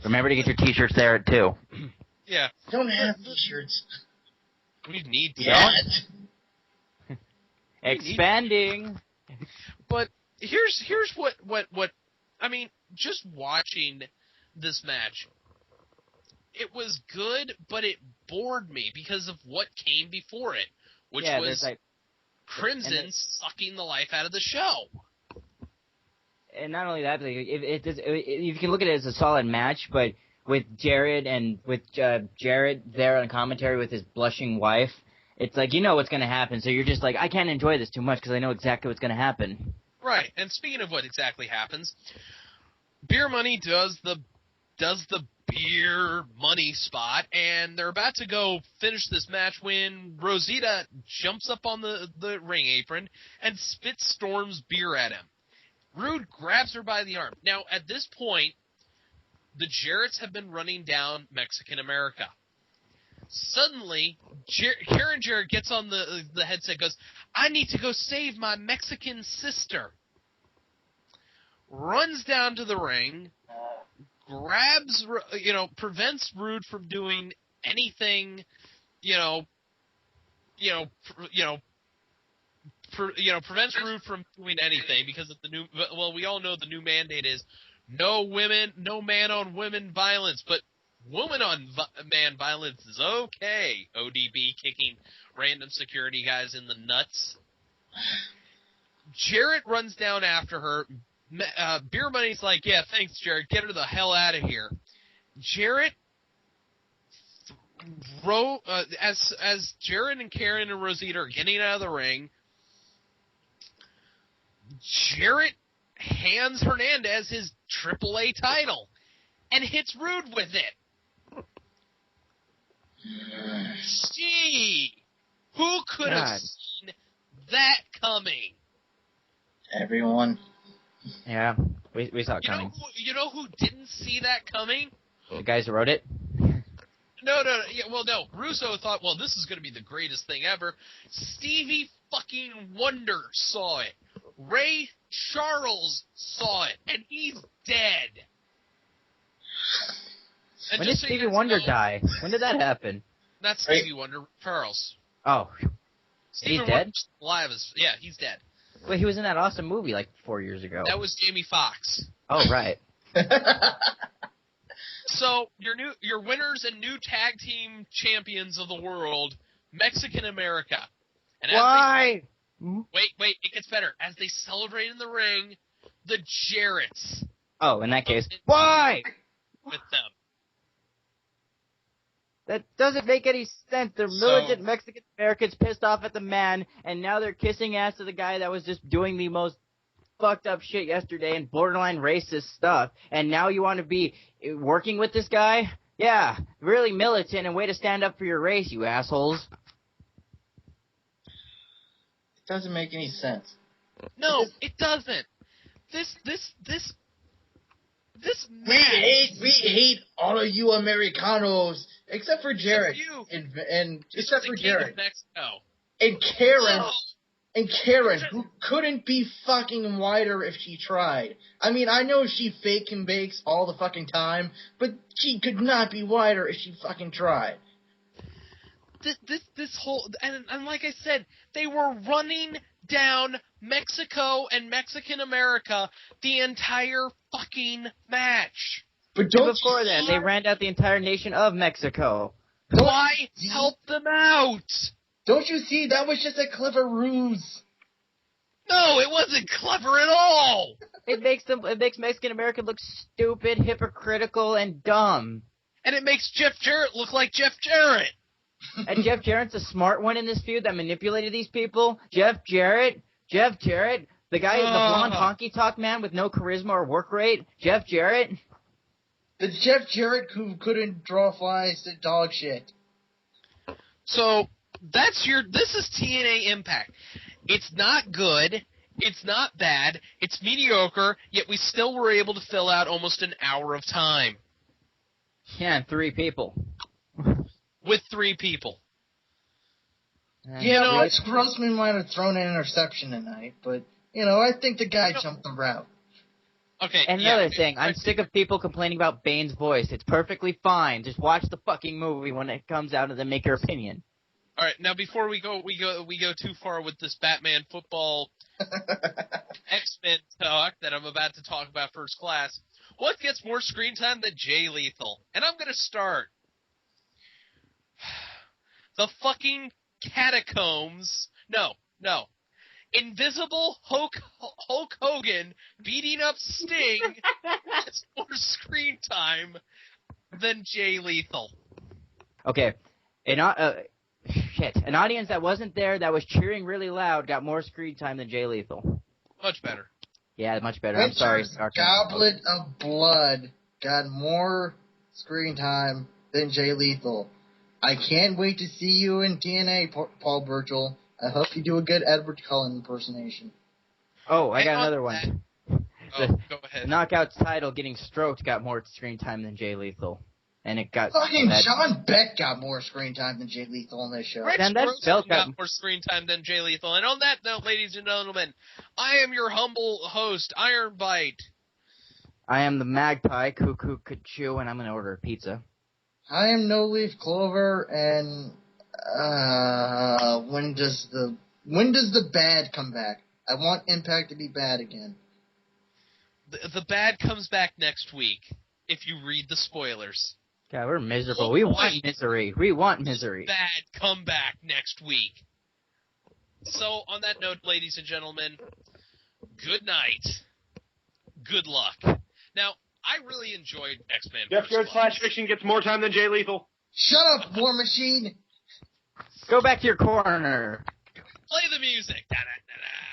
Remember to get your t-shirts there too. Yeah. Don't have t-shirts. We need t-shirts. Expanding. But here's what I mean, just watching this match, it was good, but it bored me because of what came before it, which was Crimson sucking the life out of the show. and not only that, you can look at it as a solid match, but with Jared and with Jarrett there on commentary with his blushing wife, it's like you know what's going to happen, so you're just like, I can't enjoy this too much because I know exactly what's going to happen. Right, and speaking of what exactly happens, Beer Money does the beer money spot, and they're about to go finish this match when Rosita jumps up on the ring apron and spits Storm's beer at him. Rude grabs her by the arm. Now, at this point, the Jarretts have been running down Mexican America. Suddenly, Karen Jarrett gets on the headset, goes, I need to go save my Mexican sister. Runs down to the ring, prevents Rude from doing anything, prevents Rude from doing anything because of we all know the new mandate is no man on women violence, but woman on man violence is okay. ODB kicking random security guys in the nuts. Jarrett runs down after her. Beer Money's like, yeah, thanks, Jarrett. Get her the hell out of here. Jarrett, as Jarrett and Karen and Rosita are getting out of the ring, Jarrett hands Hernandez his AAA title and hits Rude with it. Gee, who could have seen that coming? Everyone. Yeah, we saw it coming. You know who didn't see that coming? The guys who wrote it? No. Yeah, no. Russo thought, well, this is going to be the greatest thing ever. Stevie fucking Wonder saw it. Ray Charles saw it, and he's dead. And when did Stevie Wonder die? When did that happen? Not Stevie Wonder, Charles. Oh. Stevie He's dead? Alive yeah, he's dead. Well, he was in that awesome movie like 4 years ago. That was Jamie Foxx. Oh, right. So, your winners and new tag team champions of the world, Mexican America. And Why? Wait, it gets better. As they celebrate in the ring, the Jarretts. Oh, in that case, why? With them. That doesn't make any sense. They're militant Mexican Americans pissed off at the man, and now they're kissing ass to the guy that was just doing the most fucked up shit yesterday and borderline racist stuff. And now you want to be working with this guy? Yeah, really militant and way to stand up for your race, you assholes. It doesn't make any sense. No, it doesn't. This we hate all of you Americanos except for Jarrett and except for Jarrett Mexico. And Karen who couldn't be fucking whiter if she tried. I mean, I know she fake and bakes all the fucking time, but she could not be whiter if she fucking tried. This whole and like I said, they were running down Mexico and Mexican America the entire fucking match. But before that, they ran out the entire nation of Mexico. Why help them out? Don't you see? That was just a clever ruse. No, it wasn't clever at all. It makes Mexican America look stupid, hypocritical, and dumb. And it makes Jeff Jarrett look like Jeff Jarrett. And Jeff Jarrett's a smart one in this feud that manipulated these people. Jeff Jarrett, the guy, the blonde honky talk man with no charisma or work rate. Jeff Jarrett. The Jeff Jarrett who couldn't draw flies to dog shit. So this is TNA Impact. It's not good. It's not bad. It's mediocre. Yet we still were able to fill out almost an hour of time. Yeah, and 3 people. With 3 people. Rex Grossman might have thrown an interception tonight, but, I think the guy jumped the route. Okay. And another thing, I'm sick of people complaining about Bane's voice. It's perfectly fine. Just watch the fucking movie when it comes out and then make your opinion. All right, now before we go too far with this Batman football X-Men talk that I'm about to talk about first class, what gets more screen time than Jay Lethal? And I'm going to start. The fucking catacombs. No. Invisible Hulk Hogan beating up Sting has more screen time than Jay Lethal. Okay, an audience that wasn't there that was cheering really loud got more screen time than Jay Lethal. Much better. Yeah, much better. I'm sorry. Goblet of Blood got more screen time than Jay Lethal. I can't wait to see you in TNA, Paul Burchill. I hope you do a good Edward Cullen impersonation. Oh, I got another one. Oh, go ahead. The Knockouts title getting stroked got more screen time than Jay Lethal. And it got... Fucking John Beck got more screen time than Jay Lethal on this show. Rex And that Grossman belt got more screen time than Jay Lethal. And on that note, ladies and gentlemen, I am your humble host, Iron Bite. I am the Magpie, Cuckoo Cuckoo, and I'm going to order a pizza. I am No Leaf Clover, and when does the bad come back? I want Impact to be bad again. The bad comes back next week, if you read the spoilers. God, we're miserable. We want misery. We want misery. Bad come back next week. So, on that note, ladies and gentlemen, good night. Good luck. Now, I really enjoyed X-Men. Jeff Jarrett Slash Fiction gets more time than Jay Lethal. Shut up, War Machine! Go back to your corner. Play the music. Da-da-da-da.